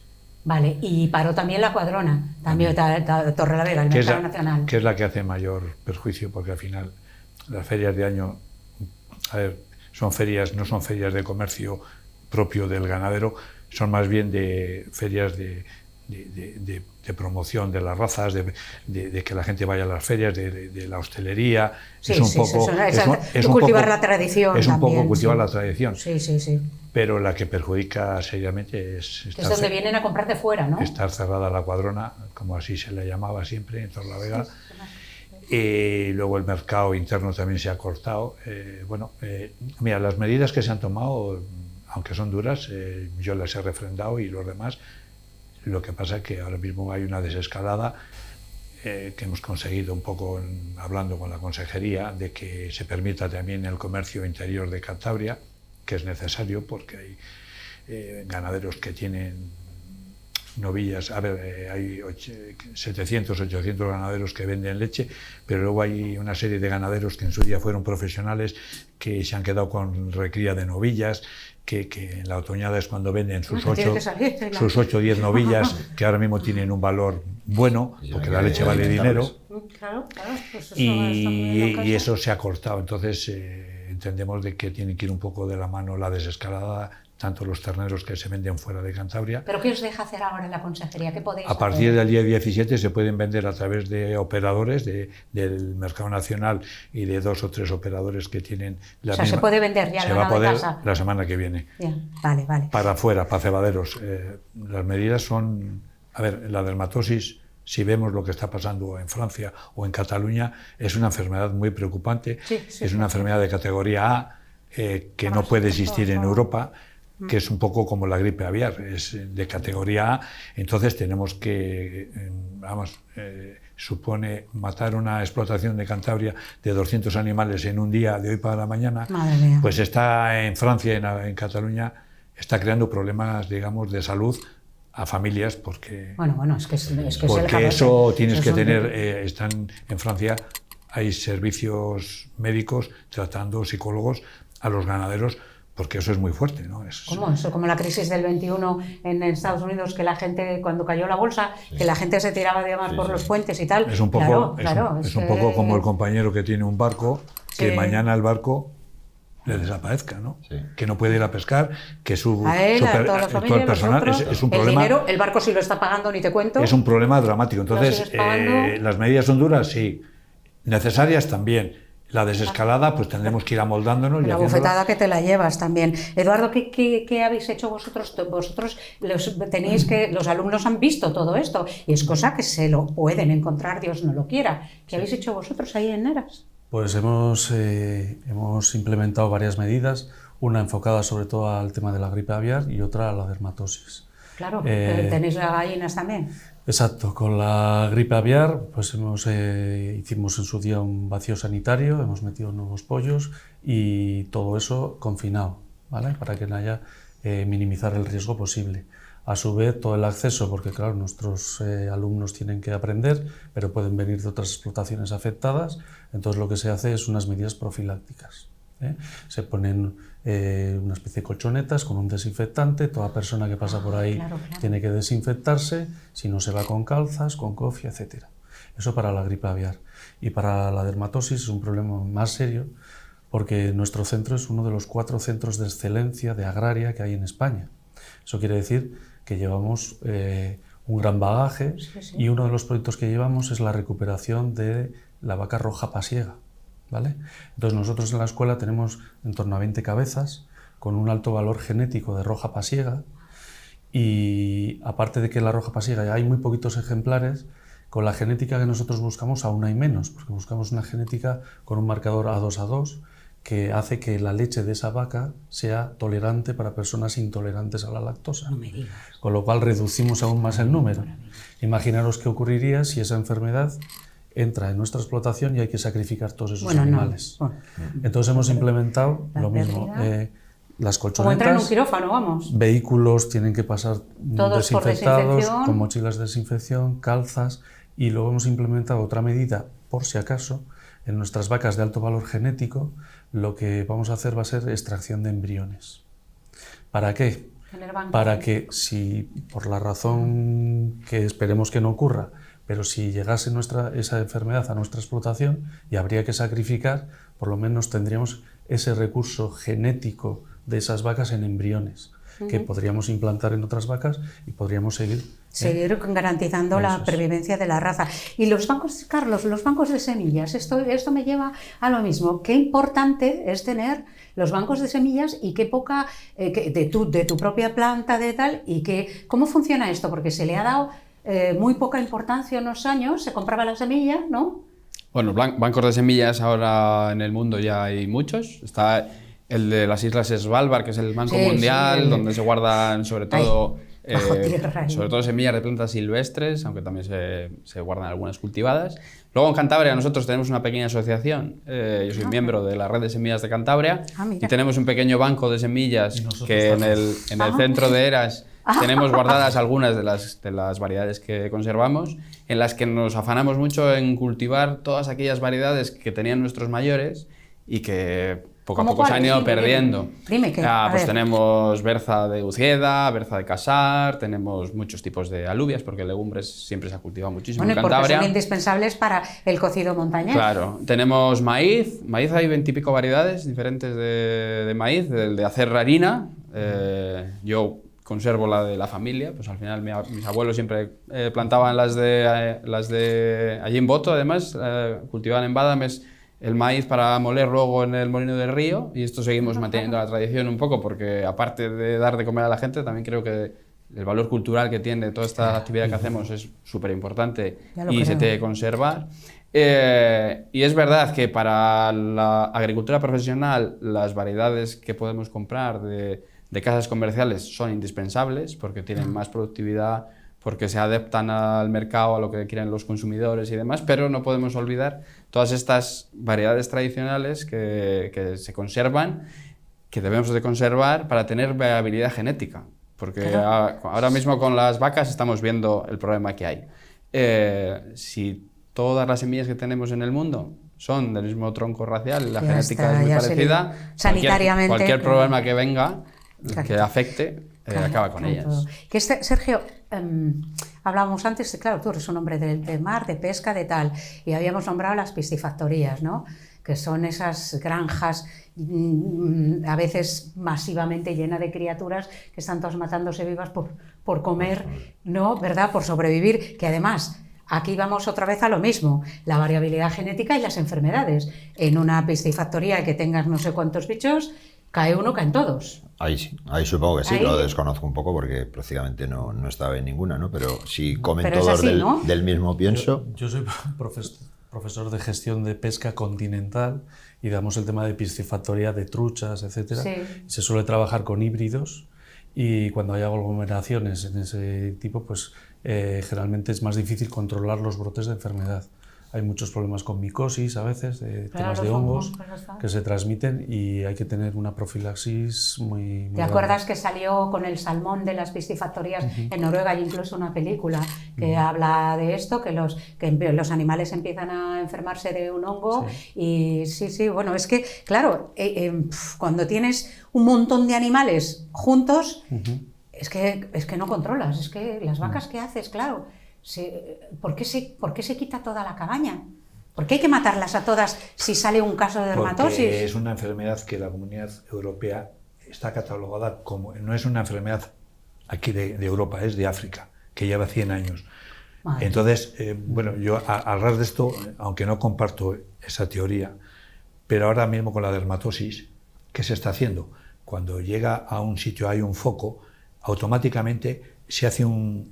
Vale, y paró también la Cuadrona, también Torrelavega, el mercado nacional.
Que es la que hace mayor perjuicio, porque al final las ferias de año, a ver, no son ferias de comercio propio del ganadero, son más bien de ferias de promoción de las razas, de que la gente vaya a las ferias, de la hostelería.
Es un poco cultivar la tradición.
Es un poco cultivar la tradición.
Sí.
Pero la que perjudica seriamente es
donde vienen a comprar de fuera, ¿no?
Estar cerrada la Cuadrona, como así se le llamaba siempre en Torrelavega. Y luego el mercado interno también se ha cortado. Mira, las medidas que se han tomado, aunque son duras, yo las he refrendado y los demás. Lo que pasa es que ahora mismo hay una desescalada que hemos conseguido un poco hablando con la consejería de que se permita también el comercio interior de Cantabria, que es necesario porque hay ganaderos que tienen novillas. A ver, hay 700, 800 ganaderos que venden leche, pero luego hay una serie de ganaderos que en su día fueron profesionales que se han quedado con recría de novillas, que en la otoñada es cuando venden sus 8 o 10 novillas, que ahora mismo tienen un valor bueno, porque la leche vale dinero.
Claro, pues
y eso se ha cortado. Entonces entendemos de que tiene que ir un poco de la mano la desescalada tanto los terneros que se venden fuera de Cantabria.
¿Pero qué os deja hacer ahora en la consejería? ¿Qué podéis
A partir del día 17 se pueden vender a través de operadores del mercado nacional y de 2 o 3 operadores que tienen la misma.
Se puede vender ya
se
el
va a
ganado de
poder
casa.
la semana que viene.
Bien, vale.
Para afuera, para cebaderos. Las medidas son... A ver, la dermatosis, si vemos lo que está pasando en Francia o en Cataluña, es una enfermedad muy preocupante. Es una enfermedad de categoría A que no puede existir en Europa, que es un poco como la gripe aviar, es de categoría A. Entonces tenemos que, supone matar una explotación de Cantabria de 200 animales en un día, de hoy para mañana.
Madre mía.
Pues está en Francia, en Cataluña, está creando problemas, digamos, de salud a familias, porque
Bueno, es que es
porque eso tienes que tener, están en Francia, hay servicios médicos tratando, psicólogos, a los ganaderos, porque eso es muy fuerte, ¿no?
¿Cómo? Eso, como la crisis del 21 en Estados Unidos, que la gente, cuando cayó la bolsa, que la gente se tiraba por los puentes y tal.
Es un poco,
claro,
es un poco como el compañero que tiene un barco, que mañana el barco le desaparezca, ¿no? Sí. Que no puede ir a pescar, que
a él, a toda la familia,
todo el personal, es un problema.
El dinero, el barco si lo está pagando, ni te cuento.
Es un problema dramático. Entonces, las medidas son duras, sí. Necesarias también. La desescalada, pues tendremos que ir amoldándonos.
La bofetada que te la llevas también. Eduardo, ¿qué habéis hecho vosotros? Vosotros los alumnos han visto todo esto y es cosa que se lo pueden encontrar, Dios no lo quiera. ¿Qué habéis hecho vosotros ahí en Heras?
Pues hemos implementado varias medidas, una enfocada sobre todo al tema de la gripe aviar y otra a la dermatosis.
Claro, ¿tenéis gallinas también?
Exacto, con la gripe aviar pues hicimos en su día un vacío sanitario, hemos metido nuevos pollos y todo eso confinado, ¿vale? Para que haya minimizar el riesgo posible. A su vez, todo el acceso, porque claro, nuestros alumnos tienen que aprender, pero pueden venir de otras explotaciones afectadas, entonces lo que se hace es unas medidas profilácticas. Se ponen una especie de colchonetas con un desinfectante, toda persona que pasa por ahí tiene que desinfectarse, si no se va con calzas, con cofia, etc. Eso para la gripe aviar. Y para la dermatosis es un problema más serio, porque nuestro centro es uno de los 4 centros de excelencia de agraria que hay en España. Eso quiere decir que llevamos un gran bagaje y uno de los proyectos que llevamos es la recuperación de la vaca roja pasiega. ¿Vale? Entonces nosotros en la escuela tenemos en torno a 20 cabezas con un alto valor genético de roja pasiega y aparte de que la roja pasiega ya hay muy poquitos ejemplares, con la genética que nosotros buscamos aún hay menos, porque buscamos una genética con un marcador A2A2 que hace que la leche de esa vaca sea tolerante para personas intolerantes a la lactosa, con lo cual reducimos aún más el número. Imaginaros qué ocurriría si esa enfermedad entra en nuestra explotación y hay que sacrificar todos esos animales. Entonces hemos implementado lo mismo, las colchonetas.
Como entrar en un quirófano, vamos.
Vehículos tienen que pasar
todos
desinfectados, con mochilas de desinfección, calzas, y luego hemos implementado otra medida, por si acaso, en nuestras vacas de alto valor genético, lo que vamos a hacer va a ser extracción de embriones. ¿Para qué? Para que si, por la razón que esperemos que no ocurra, pero si llegase esa enfermedad a nuestra explotación y habría que sacrificar, por lo menos tendríamos ese recurso genético de esas vacas en embriones, que podríamos implantar en otras vacas y podríamos seguir
garantizando la pervivencia de la raza. Y los bancos, Carlos, los bancos de semillas, esto me lleva a lo mismo. Qué importante es tener los bancos de semillas y qué poca de tu propia planta de tal y cómo funciona esto, porque se le ha dado muy poca importancia unos años, se compraba la semilla, ¿no?
Bueno, bancos de semillas ahora en el mundo ya hay muchos. Está el de las Islas Svalbard, que es el Banco Mundial, donde se guardan sobre todo semillas de plantas silvestres, aunque también se guardan algunas cultivadas. Luego en Cantabria nosotros tenemos una pequeña asociación, yo soy miembro de la Red de Semillas de Cantabria, y tenemos un pequeño banco de semillas que en el centro de Heras tenemos guardadas algunas de las variedades que conservamos, en las que nos afanamos mucho en cultivar todas aquellas variedades que tenían nuestros mayores y que poco a poco se han ido perdiendo.
Dime que,
pues tenemos berza de Ucieda, berza de Casar, tenemos muchos tipos de alubias, porque legumbres siempre se ha cultivado muchísimo en Cantabria.
Porque son indispensables para el cocido montañés.
Claro, tenemos maíz hay 20 y pico variedades diferentes de maíz, del de hacer harina, Yo conservo la de la familia, pues al final mis abuelos siempre plantaban las de allí en Boto, además, cultivaban en Badames el maíz para moler luego en el molino del río, y esto seguimos manteniendo la tradición un poco, porque aparte de dar de comer a la gente, también creo que el valor cultural que tiene toda esta actividad que hacemos es súper importante y se tiene que conservar. Y es verdad que para la agricultura profesional las variedades que podemos comprar de casas comerciales son indispensables porque tienen más productividad, porque se adaptan al mercado, a lo que quieren los consumidores y demás, pero no podemos olvidar todas estas variedades tradicionales que se conservan, que debemos de conservar para tener viabilidad genética, porque ahora mismo con las vacas estamos viendo el problema que hay. Si todas las semillas que tenemos en el mundo son del mismo tronco racial, la genética es muy parecida,
sanitariamente,
cualquier problema que venga, que afecte, acaba con ellas.
Que Sergio, hablábamos antes, claro, tú eres un hombre de mar, de pesca, de tal, y habíamos nombrado las piscifactorías, ¿no? Que son esas granjas a veces masivamente llenas de criaturas que están todas matándose vivas por comer, ¿no? ¿Verdad? Por sobrevivir, que además... Aquí vamos otra vez a lo mismo, la variabilidad genética y las enfermedades. En una piscifactoría que tengas no sé cuántos bichos, cae uno, caen todos.
Ahí sí, ahí supongo que sí,
Ahí.
lo desconozco un poco porque prácticamente no estaba en ninguna, ¿no? Pero si comen
Pero es
todos
así, ¿no?
del mismo pienso...
Yo soy profesor de gestión de pesca continental y damos el tema de piscifactoría de truchas, etc.
Sí.
Se suele trabajar con híbridos y cuando hay aglomeraciones en ese tipo, pues generalmente es más difícil controlar los brotes de enfermedad. Hay muchos problemas con micosis a veces, temas de hongos que se transmiten y hay que tener una profilaxis muy
¿Te acuerdas que salió con el salmón de las piscifactorías en Noruega? Hay incluso una película que habla de esto, que los animales empiezan a enfermarse de un hongo. Y sí, bueno, es que, claro, cuando tienes un montón de animales juntos, es que no controlas, es que las vacas que haces, claro... ¿Por qué se quita toda la cabaña? ¿Por qué hay que matarlas a todas si sale un caso de dermatosis?
Porque es una enfermedad que la Comunidad Europea está catalogada como... No es una enfermedad aquí de Europa, es de África, que lleva 100 años. Madre. Entonces, bueno, yo a ras de esto, aunque no comparto esa teoría, pero ahora mismo con la dermatosis, ¿qué se está haciendo? Cuando llega a un sitio, hay un foco, automáticamente se hace un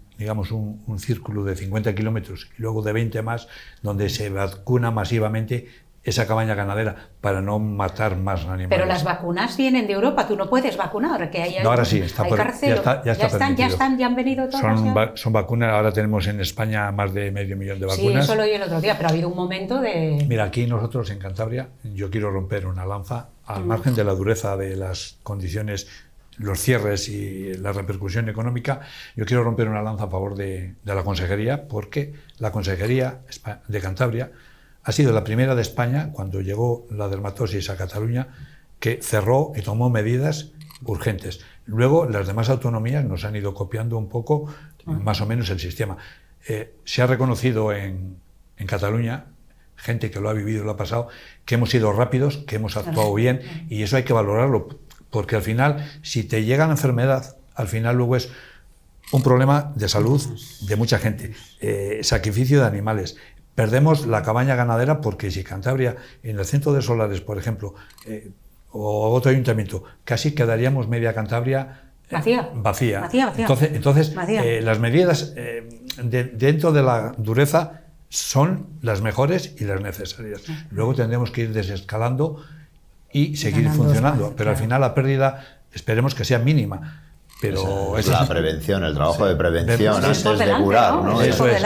círculo de 50 kilómetros y luego de 20 más, donde se vacuna masivamente esa cabaña ganadera para no matar más animales.
Pero las vacunas vienen de Europa, tú no puedes vacunar, que hay,
no, ahora sí, ya
han venido todas.
Son vacunas, ahora tenemos en España más de 500.000 de vacunas.
Sí, eso lo oí el otro día, pero ha habido un momento de...
Mira, aquí nosotros en Cantabria, yo quiero romper una lanza, al margen de la dureza de las condiciones, los cierres y la repercusión económica, yo quiero romper una lanza a favor de la Consejería, porque la Consejería de Cantabria ha sido la primera de España, cuando llegó la dermatosis a Cataluña, que cerró y tomó medidas urgentes. Luego las demás autonomías nos han ido copiando un poco, más o menos, el sistema. Se ha reconocido en Cataluña, gente que lo ha vivido y lo ha pasado, que hemos sido rápidos, que hemos actuado bien, y eso hay que valorarlo, porque al final, si te llega la enfermedad, al final luego es un problema de salud de mucha gente, sacrificio de animales. Perdemos la cabaña ganadera porque si Cantabria, en el centro de Solares, por ejemplo, o otro ayuntamiento, casi quedaríamos media Cantabria vacía. Entonces vacía. Las medidas dentro de la dureza son las mejores y las necesarias. Luego tendremos que ir desescalando y seguir funcionando, pero al final la pérdida esperemos que sea mínima. Pero
es la prevención, el trabajo de prevención antes de curar, ¿no?
Eso es.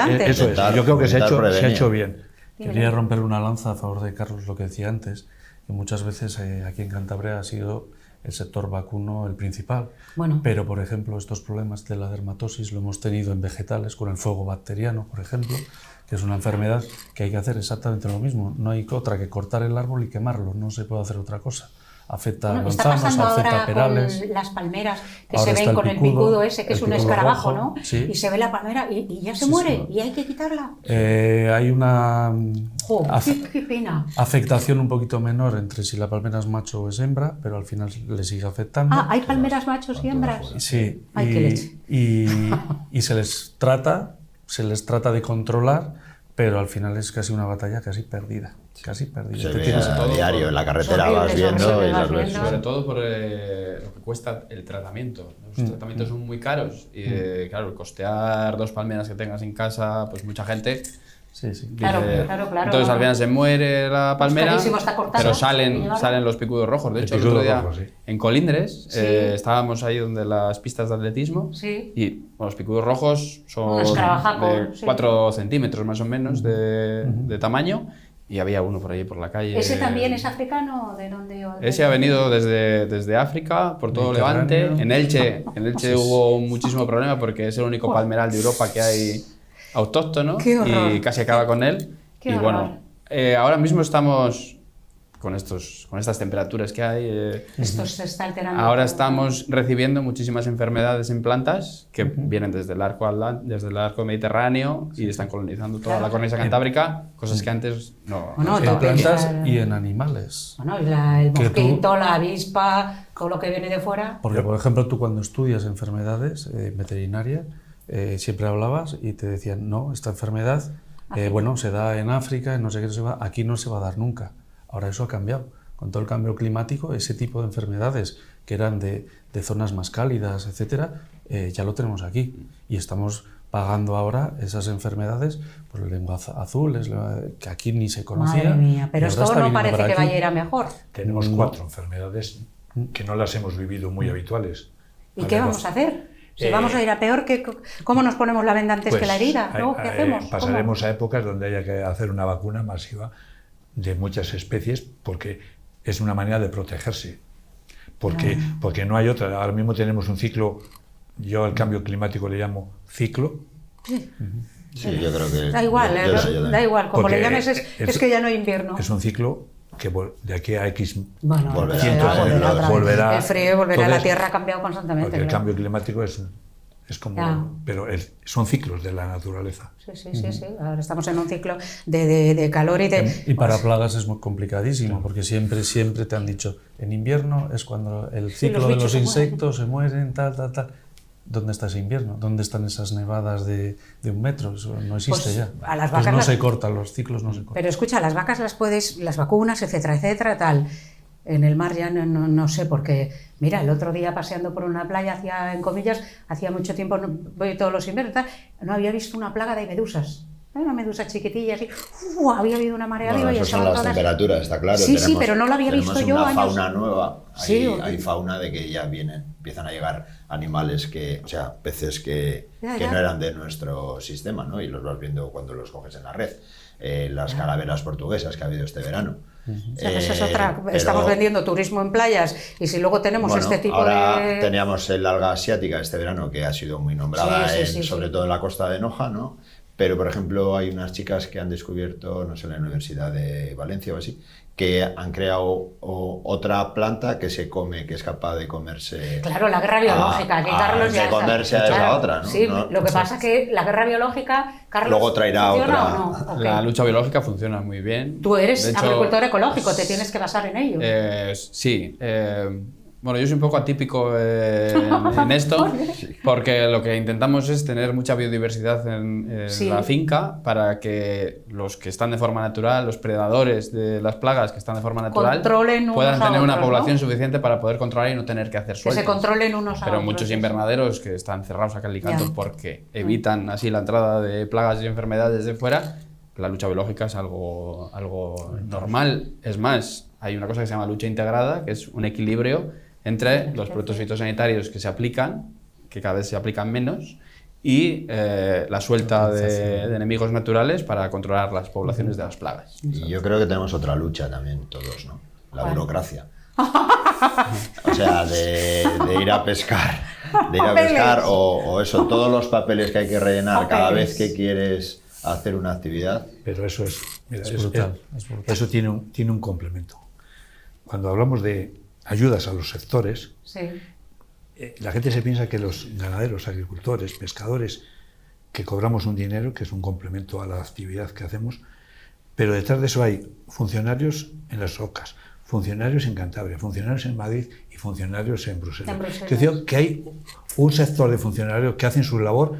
Yo creo que se ha hecho bien.
Quería romper una lanza a favor de Carlos, lo que decía antes, que muchas veces aquí en Cantabria ha sido el sector vacuno el principal.
Bueno.
Pero, por ejemplo, estos problemas de la dermatosis lo hemos tenido en vegetales, con el fuego bacteriano, por ejemplo, que es una enfermedad que hay que hacer exactamente lo mismo. No hay otra que cortar el árbol y quemarlo, no se puede hacer otra cosa. afecta
Bueno, está
manzanos,
pasando
afecta
ahora
perales.
con las palmeras que
Ahora
se
está
ven
el
con el picudo ese, que es un
picudo
escarabajo,
rojo,
¿no?
sí.
Y se ve la palmera y ya se
Sí,
muere
sí.
y hay que quitarla.
Hay una
¡Jo, qué pena!
afectación un poquito menor entre si la palmera es macho o es hembra, pero al final le sigue afectando.
Ah, ¿hay palmeras machos y hembras?
Sí,
Ay, qué leche.
y se les trata de controlar, pero al final es casi una batalla casi perdida. Casi perdida.
Se
Te
ve
tienes
a
todo
diario, en la carretera
horrible,
vas
es
viendo
horrible,
y
vas
las ves.
viendo.
Sobre todo por lo que cuesta el tratamiento. Los tratamientos son muy caros y, claro, costear 2 palmeras que tengas en casa, pues mucha gente...
Sí, sí.
Claro,
dice-
claro.
Entonces al final se muere la palmera,
carísimo está cortarla,
pero
llevarla.
salen los picudos rojos. De
El
hecho, el otro
picudo
día
rojo, sí.
en Colindres
Sí.
estábamos ahí donde las pistas de atletismo
Sí.
y bueno, los picudos rojos
Un
son
escarabajaco,
de
sí.
4 centímetros más o menos de tamaño y había uno por ahí por la calle.
¿Ese también es africano? ¿De dónde?
Ese ha venido desde África, por todo Levante.
Mediterráneo.
En Elche hubo muchísimo problema porque es el único palmeral de Europa que hay autóctono
¡Qué horror!
y casi acaba con él.
¡Qué
Y
horror!
bueno, ahora mismo estamos con estas temperaturas que hay.
Esto se está alterando.
Ahora estamos recibiendo muchísimas enfermedades en plantas que vienen desde el arco mediterráneo y están colonizando toda la cornisa cantábrica, cosas que antes no.
Bueno,
En
todo
plantas
que-
y en animales.
Bueno, y el
Que tú-
mosquito, la avispa, todo lo que viene de fuera.
Porque, por ejemplo, tú cuando estudias enfermedades veterinaria, siempre hablabas y te decían, no, esta enfermedad, bueno, se da en África, no sé qué, aquí no se va a dar nunca. Ahora eso ha cambiado. Con todo el cambio climático, ese tipo de enfermedades que eran de zonas más cálidas, etcétera, ya lo tenemos aquí. Y estamos pagando ahora esas enfermedades por el lengua azul, que aquí ni se conocía.
Madre mía, pero
y ahora
esto
está
no
viniendo
parece
para
que
aquí.
vaya a ir a mejor.
Tenemos
No.
4 enfermedades que no las hemos vivido muy habituales.
¿Y
Vale,
qué
no.
vamos a hacer? Si
Eh,
vamos a ir a peor, ¿cómo nos ponemos la venda antes que la herida? ¿No? ¿Qué hacemos?
Pasaremos a épocas donde haya que hacer una vacuna masiva de muchas especies porque es una manera de protegerse. Porque no hay otra. Ahora mismo tenemos un ciclo, yo al cambio climático le llamo ciclo.
Sí, yo creo que...
Da igual,
yo también.
da igual, como
Porque
le llames es que ya no hay invierno.
Es un ciclo que de aquí a X
Bueno,
Volverá,
cientos de
volverá
años
otra vez.
volverá.
El frío volverá, la
Entonces,
Tierra ha cambiado constantemente.
Porque el
claro.
cambio climático es como...
Ya.
Pero son ciclos de la naturaleza.
Sí. Ahora estamos en un ciclo de calor y de...
Y para plagas es muy complicadísimo, porque siempre te han dicho, en invierno es cuando el ciclo
los
de
bichos
los
se
insectos se mueren, tal. ¿Dónde está ese invierno? ¿Dónde están esas nevadas de 1 metro? Eso no existe
Pues,
ya.
a las
Pues
vacas
no
las-
se cortan, los ciclos no se cortan.
Pero escucha, las vacas las vacunas, etcétera, tal. En el mar ya no sé, porque, mira, el otro día paseando por una playa, en comillas, hacía mucho tiempo, voy todos los inviernos, tal, no había visto una plaga de medusas. Una medusa chiquitilla, así, había habido una marea
Bueno,
viva y
eso son
estaban
las
todas...
temperaturas, está claro.
Sí, pero no lo había
tenemos
visto yo
una
años.
fauna nueva.
Sí,
Hay fauna de que ya empiezan a llegar animales peces que
Ya.
no eran de nuestro sistema, ¿no? Y los vas viendo cuando los coges en la red. Las calaveras portuguesas que ha habido este verano.
O sea, esa es otra.
Pero-
Estamos vendiendo turismo en playas y si luego tenemos
Bueno,
este tipo
ahora
de...
teníamos el alga asiática este verano que ha sido muy nombrada,
Sí.
sobre todo en la costa de Noja, ¿no? Pero, por ejemplo, hay unas chicas que han descubierto, no sé, en la Universidad de Valencia o así, que han creado otra planta que se come, que es capaz de comerse...
Claro, la guerra biológica, que Carlos ya
de
está.
comerse a esa
Claro,
otra, ¿no?
Sí,
¿No?
lo que pasa es que la guerra biológica, Carlos,
Luego traerá
¿funciona
otra.
o no? ¿O qué?
La lucha biológica funciona muy bien.
Tú eres
De hecho,
agricultor ecológico, te tienes que basar en ello.
Sí. Bueno, yo soy un poco atípico en esto, porque lo que intentamos es tener mucha biodiversidad en
Sí.
la finca para que los que están de forma natural, los predadores de las plagas que están de forma natural,
Controlen unos
puedan
a
tener una
otros,
población
¿no?
suficiente para poder controlar y no tener que hacer
que
sueltos.
se controlen unos a
Pero
otros.
muchos invernaderos que están cerrados acá en Alicanto
Ya.
porque evitan así la entrada de plagas y enfermedades de fuera, la lucha biológica es algo normal. Es más, hay una cosa que se llama lucha integrada, que es un equilibrio entre los productos fitosanitarios que se aplican, que cada vez se aplican menos, y la suelta de enemigos naturales para controlar las poblaciones de las plagas.
Y yo creo que tenemos otra lucha también, todos, ¿no? La
¿Cuál?
burocracia. O sea, de ir a pescar. De ir a
Papeles.
pescar o eso, todos los papeles que hay que rellenar cada
Papeles.
vez que quieres hacer una actividad.
Pero eso es, mira,
Es brutal, es brutal.
eso tiene un complemento. Cuando hablamos de ayudas a los sectores,
Sí.
la gente se piensa que los ganaderos, agricultores, pescadores, que cobramos un dinero, que es un complemento a la actividad que hacemos, pero detrás de eso hay funcionarios en las rocas, funcionarios en Cantabria, funcionarios en Madrid y funcionarios en Bruselas. Es decir, que hay un sector de funcionarios que hacen su labor,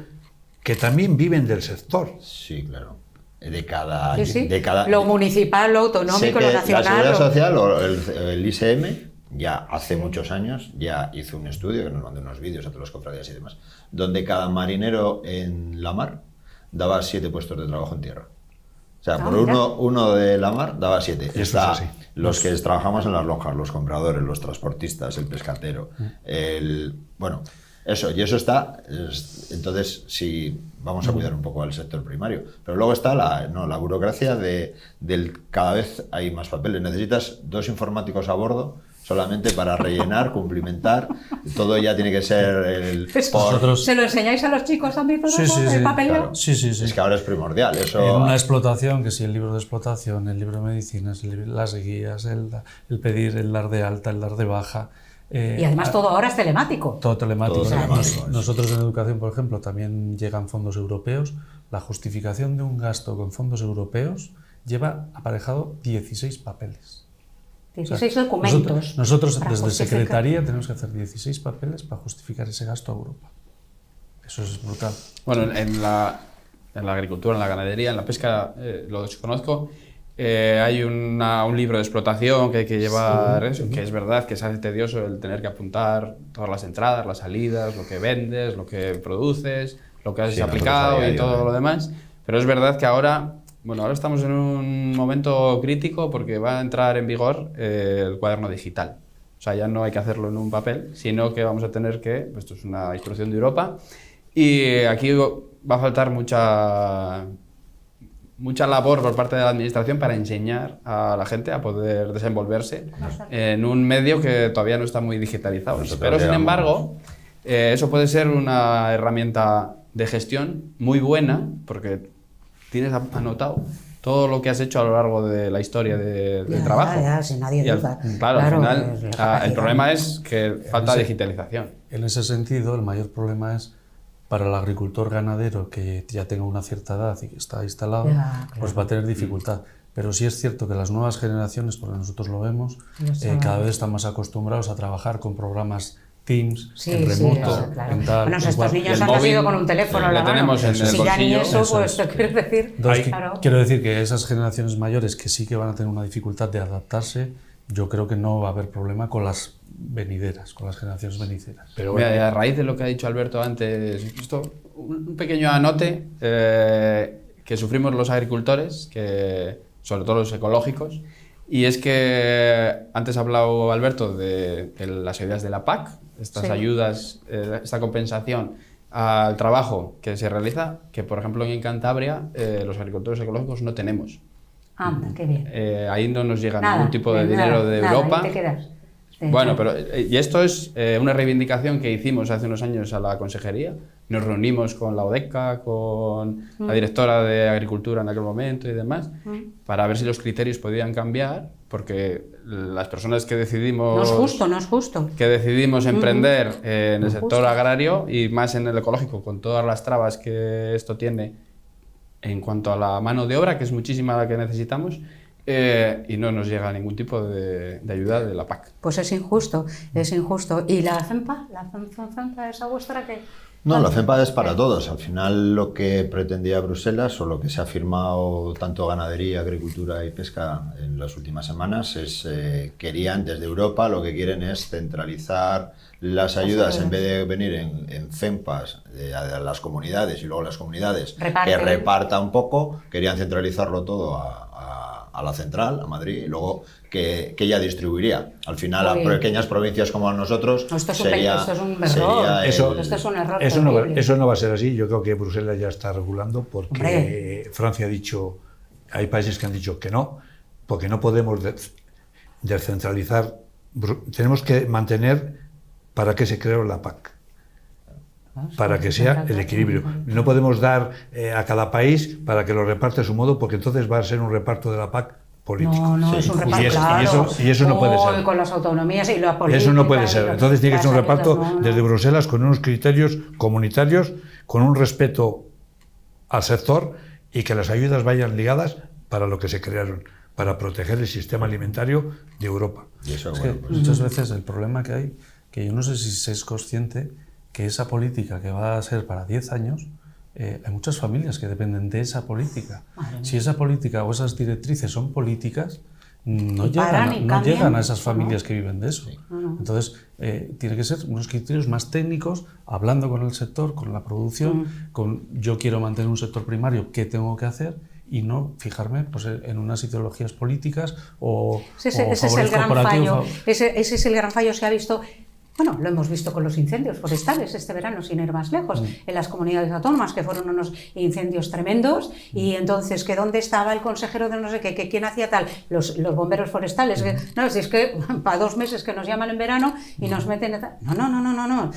que también viven del sector.
Sí, claro. De cada...
Sí, sí.
De cada
Lo municipal, lo autonómico, lo nacional.
La Seguridad Social o el ISM ya hace muchos años ya hizo un estudio, que nos mandó unos vídeos a todas las cofradías y demás, donde cada marinero en la mar daba 7 puestos de trabajo en tierra. O sea, por uno de la mar daba 7.
Y eso es así.
Los que trabajamos en las lonjas, los compradores, los transportistas, el pescatero, bueno, eso, y eso está. Entonces, sí, vamos a cuidar un poco al sector primario. Pero luego está la burocracia del cada vez hay más papeles. Necesitas 2 informáticos a bordo solamente para rellenar, cumplimentar. Todo ya tiene que ser
¿Se lo enseñáis a los chicos también todo eso, el papeleo?
Claro.
Sí.
Es que ahora es primordial. Eso...
En una explotación, que si el libro de explotación, el libro de medicinas, las guías, el pedir, el dar de alta, el dar de baja.
Y además todo ahora es telemático.
Todo telemático.
Todo telemático.
Nosotros en educación, por ejemplo, también llegan fondos europeos. La justificación de un gasto con fondos europeos lleva aparejado 16 papeles.
16 documentos.
Nosotros desde Secretaría tenemos que hacer 16 papeles para justificar ese gasto a Europa. Eso es brutal.
Bueno, en la agricultura, en la ganadería, en la pesca, lo desconozco. Hay un libro de explotación que hay que llevar, eso, que es verdad que se hace tedioso el tener que apuntar todas las entradas, las salidas, lo que vendes, lo que produces, lo que has aplicado y todo lo demás. Pero es verdad que ahora estamos en un momento crítico porque va a entrar en vigor el cuaderno digital. O sea, ya no hay que hacerlo en un papel, sino que vamos a tener que, esto es una instrucción de Europa, y aquí va a faltar mucha labor por parte de la administración para enseñar a la gente a poder desenvolverse en un medio que todavía no está muy digitalizado. Pero, sin embargo, eso puede ser una herramienta de gestión muy buena, porque tienes anotado todo lo que has hecho a lo largo de la historia del trabajo.
Si nadie duda.
Claro, al final, el problema es que falta digitalización.
En ese sentido, el mayor problema es para el agricultor ganadero que ya tenga una cierta edad y que está instalado, pues va a tener dificultad. Pero sí es cierto que las nuevas generaciones, porque nosotros lo vemos, cada vez están más acostumbrados a trabajar con programas Teams, en remoto, en tal.
Bueno, estos niños han nacido con un teléfono en la mano.
Tenemos en el
si ya ni
bolsillo.
eso, pues quiero decir...
Quiero decir que esas generaciones mayores que sí que van a tener una dificultad de adaptarse, yo creo que no va a haber problema con las venideras, con las generaciones venideras.
Pero bueno, a raíz de lo que ha dicho Alberto antes, un pequeño anote que sufrimos los agricultores, sobre todo los ecológicos, y es que antes ha hablado Alberto de las ayudas de la PAC, estas ayudas, esta compensación al trabajo que se realiza, que por ejemplo en Cantabria los agricultores ecológicos no tenemos.
Anda, qué bien.
Ahí no nos llega ningún tipo de dinero de Europa.
Ahí te quedas.
Bueno, pero y esto es una reivindicación que hicimos hace unos años a la consejería. Nos reunimos con la ODECA, con la directora de Agricultura en aquel momento y demás, para ver si los criterios podían cambiar, porque las personas que decidimos...
No es justo.
Que decidimos emprender en el sector agrario y más en el ecológico, con todas las trabas que esto tiene en cuanto a la mano de obra, que es muchísima la que necesitamos, y no nos llega ningún tipo de ayuda de la PAC.
Pues es injusto. ¿Y la FEMPA? ¿La FEMPA esa vuestra qué?
No, la FEMPA es para todos. Al final lo que pretendía Bruselas o lo que se ha firmado tanto ganadería, agricultura y pesca en las últimas semanas es querían desde Europa, lo que quieren es centralizar las ayudas en vez de venir en FEMPAs a las comunidades y luego las comunidades que reparta un poco, querían centralizarlo todo a la central, a Madrid, y luego que ella distribuiría. Al final, a pequeñas provincias como nosotros,
esto es un error. Esto es un error.
Eso no va a ser así. Yo creo que Bruselas ya está regulando porque Francia ha dicho, hay países que han dicho que no, porque no podemos descentralizar. Tenemos que mantener para que se creó la PAC. Para que sea el equilibrio. No podemos dar a cada país para que lo reparte a su modo, porque entonces va a ser un reparto de la PAC político.
No,
Sí.
es un reparto, claro.
Y eso no puede ser.
Con las autonomías y la política.
Eso no puede ser. Entonces tiene que ser un
las ayudas,
reparto desde Bruselas con unos criterios comunitarios, con un respeto al sector y que las ayudas vayan ligadas para lo que se crearon, para proteger el sistema alimentario de Europa.
Y eso,
Es
bueno,
que
pues,
muchas veces el problema que hay, que yo no sé si se es consciente que esa política que va a ser para 10 años, hay muchas familias que dependen de esa política. Si esa política o esas directrices son políticas, no llegan a esas familias que viven de eso. Entonces, tiene que ser unos criterios más técnicos, hablando con el sector, con la producción, con yo quiero mantener un sector primario, ¿qué tengo que hacer? Y no fijarme pues, en unas ideologías políticas o
ese es el gran fallo. Ese es el gran fallo. Se ha visto. Bueno, lo hemos visto con los incendios forestales este verano, sin ir más lejos, en las comunidades autónomas, que fueron unos incendios tremendos, y entonces, ¿que dónde estaba el consejero de no sé qué? ¿Que quién hacía tal? Los bomberos forestales. No, si es que para 2 meses que nos llaman en verano y nos meten... No.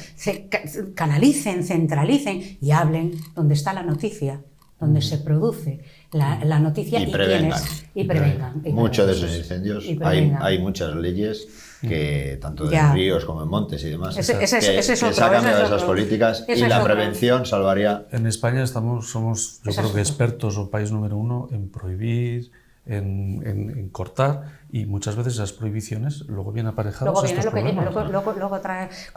Canalicen, centralicen y hablen donde está la noticia, donde se produce la noticia y
prevengan.
Y prevengan.
Muchos de esos incendios, hay muchas leyes que tanto en ríos como en montes y demás, que sacan de esas políticas y la prevención salvaría.
En España somos, yo creo que expertos o país número 1 en prohibir, en cortar, y muchas veces esas prohibiciones luego vienen aparejadas a estos problemas.
Luego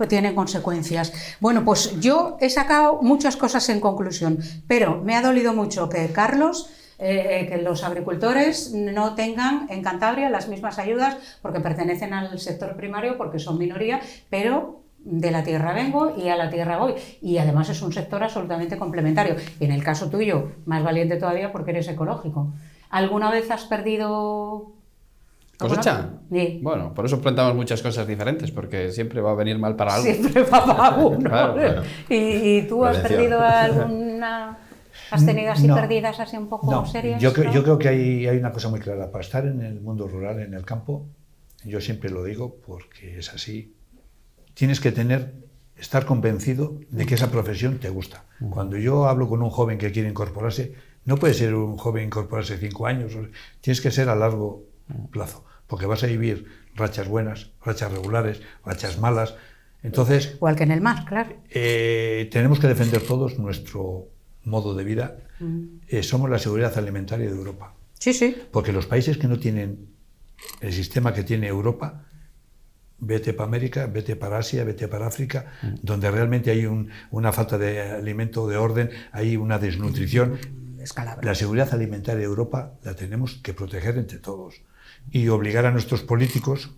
tienen consecuencias. Bueno, pues yo he sacado muchas cosas en conclusión, pero me ha dolido mucho que Carlos... que los agricultores no tengan en Cantabria las mismas ayudas porque pertenecen al sector primario, porque son minoría, pero de la tierra vengo y a la tierra voy. Y además es un sector absolutamente complementario. Y en el caso tuyo, más valiente todavía porque eres ecológico. ¿Alguna vez has perdido
¿cosecha?
Sí.
Bueno, por eso plantamos muchas cosas diferentes, porque siempre va a venir mal para algo.
Siempre va para uno.
Claro.
¿Y tú has perdido alguna...? ¿Has tenido así pérdidas así un poco serias?
Yo creo que hay una cosa muy clara. Para estar en el mundo rural, en el campo, yo siempre lo digo porque es así, tienes que estar convencido de que esa profesión te gusta. Cuando yo hablo con un joven que quiere incorporarse, no puede ser un joven incorporarse 5 años, tienes que ser a largo plazo, porque vas a vivir rachas buenas, rachas regulares, rachas malas. Entonces,
igual que en el mar, claro.
Tenemos que defender todos nuestro modo de vida. Somos la seguridad alimentaria de Europa.
Sí.
Porque los países que no tienen el sistema que tiene Europa, vete para América, vete para Asia, vete para África, donde realmente hay una falta de alimento, de orden, hay una desnutrición. La seguridad alimentaria de Europa la tenemos que proteger entre todos y obligar a nuestros políticos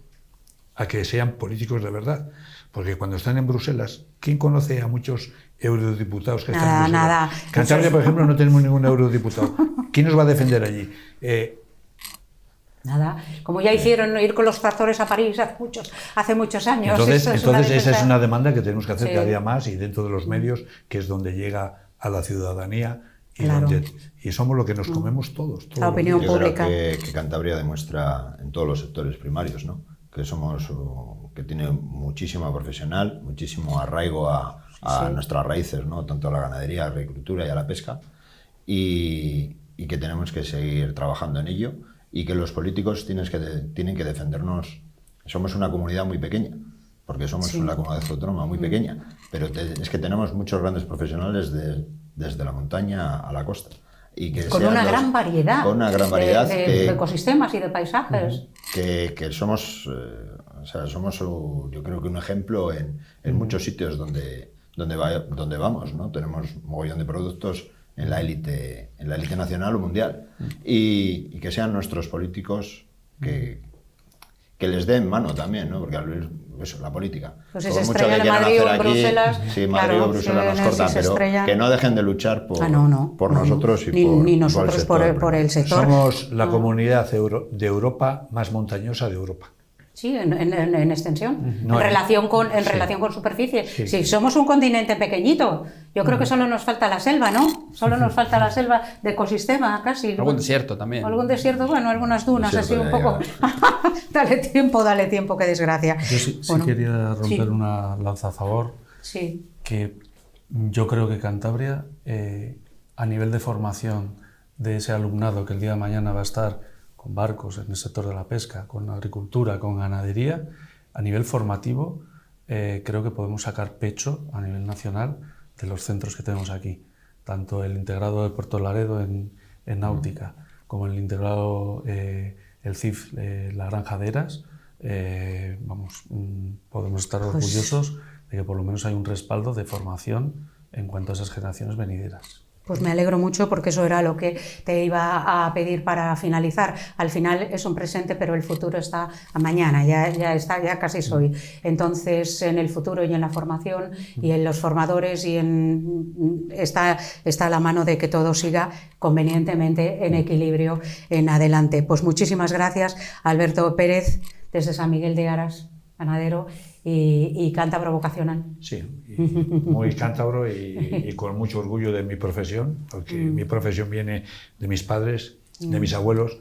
a que sean políticos de verdad. Porque cuando están en Bruselas, ¿quién conoce a muchos eurodiputados que están en Bruselas?
Nada.
Cantabria, por ejemplo, no tenemos ningún eurodiputado. ¿Quién nos va a defender allí?
Nada. Como ya hicieron ir con los tractores a París hace muchos años.
Entonces esa es una demanda que tenemos que hacer cada día más y dentro de los medios, que es donde llega a la ciudadanía y somos lo que nos comemos todos.
La opinión pública.
Creo que Cantabria demuestra en todos los sectores primarios, ¿no? Que tiene muchísima profesional, muchísimo arraigo a nuestras raíces, ¿no? Tanto a la ganadería, a la agricultura y a la pesca, y que tenemos que seguir trabajando en ello, y que los políticos tienen que defendernos. Somos una comunidad muy pequeña, porque somos una comunidad autónoma muy pequeña, pero es que tenemos muchos grandes profesionales desde la montaña a la costa. Y que
con una gran variedad de ecosistemas y de paisajes.
Que somos, yo creo que un ejemplo en muchos sitios donde vamos, ¿no? Tenemos un mogollón de productos en la élite nacional o mundial. Y que sean nuestros políticos que les den mano también, ¿no? Porque la política,
pues
por mucho que quieran hacer aquí,
Bruselas,
sí, Madrid o Bruselas nos cortan, pero que no dejen de luchar por nosotros
ni nosotros por el sector.
Somos la comunidad de Europa más montañosa de Europa.
Sí, en extensión, en relación con superficie. Sí, somos un continente pequeñito. Yo creo que solo nos falta la selva, ¿no? Solo nos falta la selva de ecosistema, casi.
Algún desierto también.
Algún desierto, bueno, algunas dunas, así un poco. Dale tiempo, qué desgracia.
Yo sí quería romper una lanza a favor.
Sí.
Que yo creo que Cantabria, a nivel de formación de ese alumnado que el día de mañana va a estar con barcos en el sector de la pesca, con agricultura, con ganadería, a nivel formativo creo que podemos sacar pecho a nivel nacional de los centros que tenemos aquí, tanto el integrado de Puerto Laredo en náutica, como el integrado, el CIF, la Granja de Eras. Podemos estar orgullosos de que por lo menos hay un respaldo de formación en cuanto a esas generaciones venideras.
Pues me alegro mucho porque eso era lo que te iba a pedir para finalizar. Al final es un presente, pero el futuro está a mañana, ya casi es hoy. Entonces, en el futuro y en la formación y en los formadores está a la mano de que todo siga convenientemente en equilibrio en adelante. Pues muchísimas gracias, Alberto Pérez, desde San Miguel de Aras, ganadero y cántabro vocacional.
Sí, muy cántabro y con mucho orgullo de mi profesión, porque mi profesión viene de mis padres, de mis abuelos,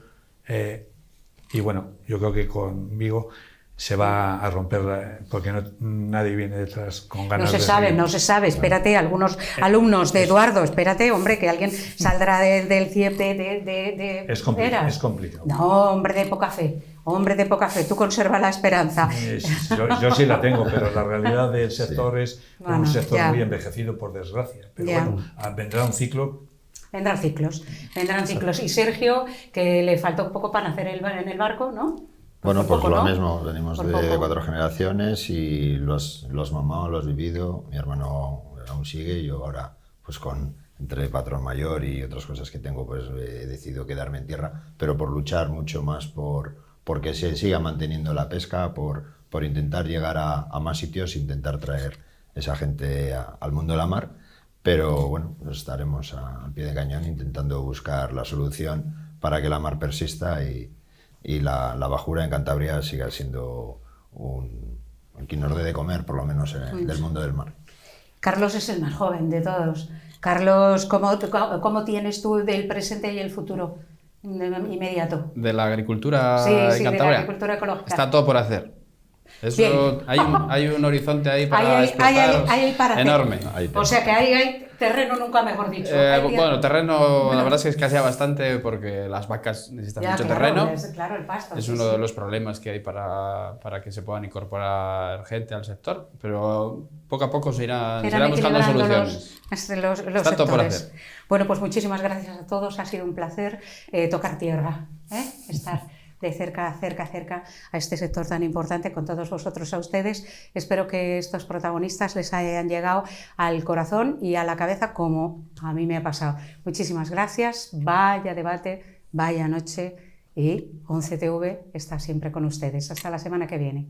y bueno, yo creo que conmigo se va a romper, porque nadie viene detrás con ganas de seguir.
No se sabe, espérate, algunos alumnos de Eduardo, espérate, hombre, que alguien saldrá del CIEP de
es complicado.
No, hombre de poca fe. Hombre de poca fe, tú conserva la esperanza.
Yo sí la tengo, pero la realidad del sector es un sector muy envejecido, por desgracia. Pero bueno, vendrá un ciclo.
Vendrán ciclos. Y Sergio, que le faltó un poco para nacer en el barco, ¿no?
Bueno, pues lo mismo, venimos de 4 generaciones y los mamado, lo has vivido, mi hermano aún sigue, yo ahora pues entre patrón mayor y otras cosas que tengo, pues he decidido quedarme en tierra, pero por luchar mucho más porque se siga manteniendo la pesca, por intentar llegar a más sitios, intentar traer esa gente al mundo de la mar, pero bueno, pues estaremos al pie de cañón intentando buscar la solución para que la mar persista y la bajura en Cantabria siga siendo quien nos dé de comer, por lo menos del mundo del mar.
Carlos es el más joven de todos. Carlos, ¿cómo tienes tú del presente y el futuro inmediato?
De la agricultura
en Cantabria.
De la agricultura
ecológica.
Está todo por hacer. Eso, hay un horizonte ahí para explotar
para
enorme.
O sea que hay terreno, nunca mejor dicho.
Bueno, terreno, la verdad es que escasea bastante porque las vacas necesitan mucho terreno.
Claro, el pasto.
Es uno de los problemas que hay para que se puedan incorporar gente al sector, pero poco a poco se irá buscando soluciones.
Los
Está todo por hacer.
Bueno, pues muchísimas gracias a todos, ha sido un placer tocar tierra, estar de cerca a este sector tan importante con todos vosotros, a ustedes. Espero que estos protagonistas les hayan llegado al corazón y a la cabeza como a mí me ha pasado. Muchísimas gracias, vaya debate, vaya noche y 11TV está siempre con ustedes. Hasta la semana que viene.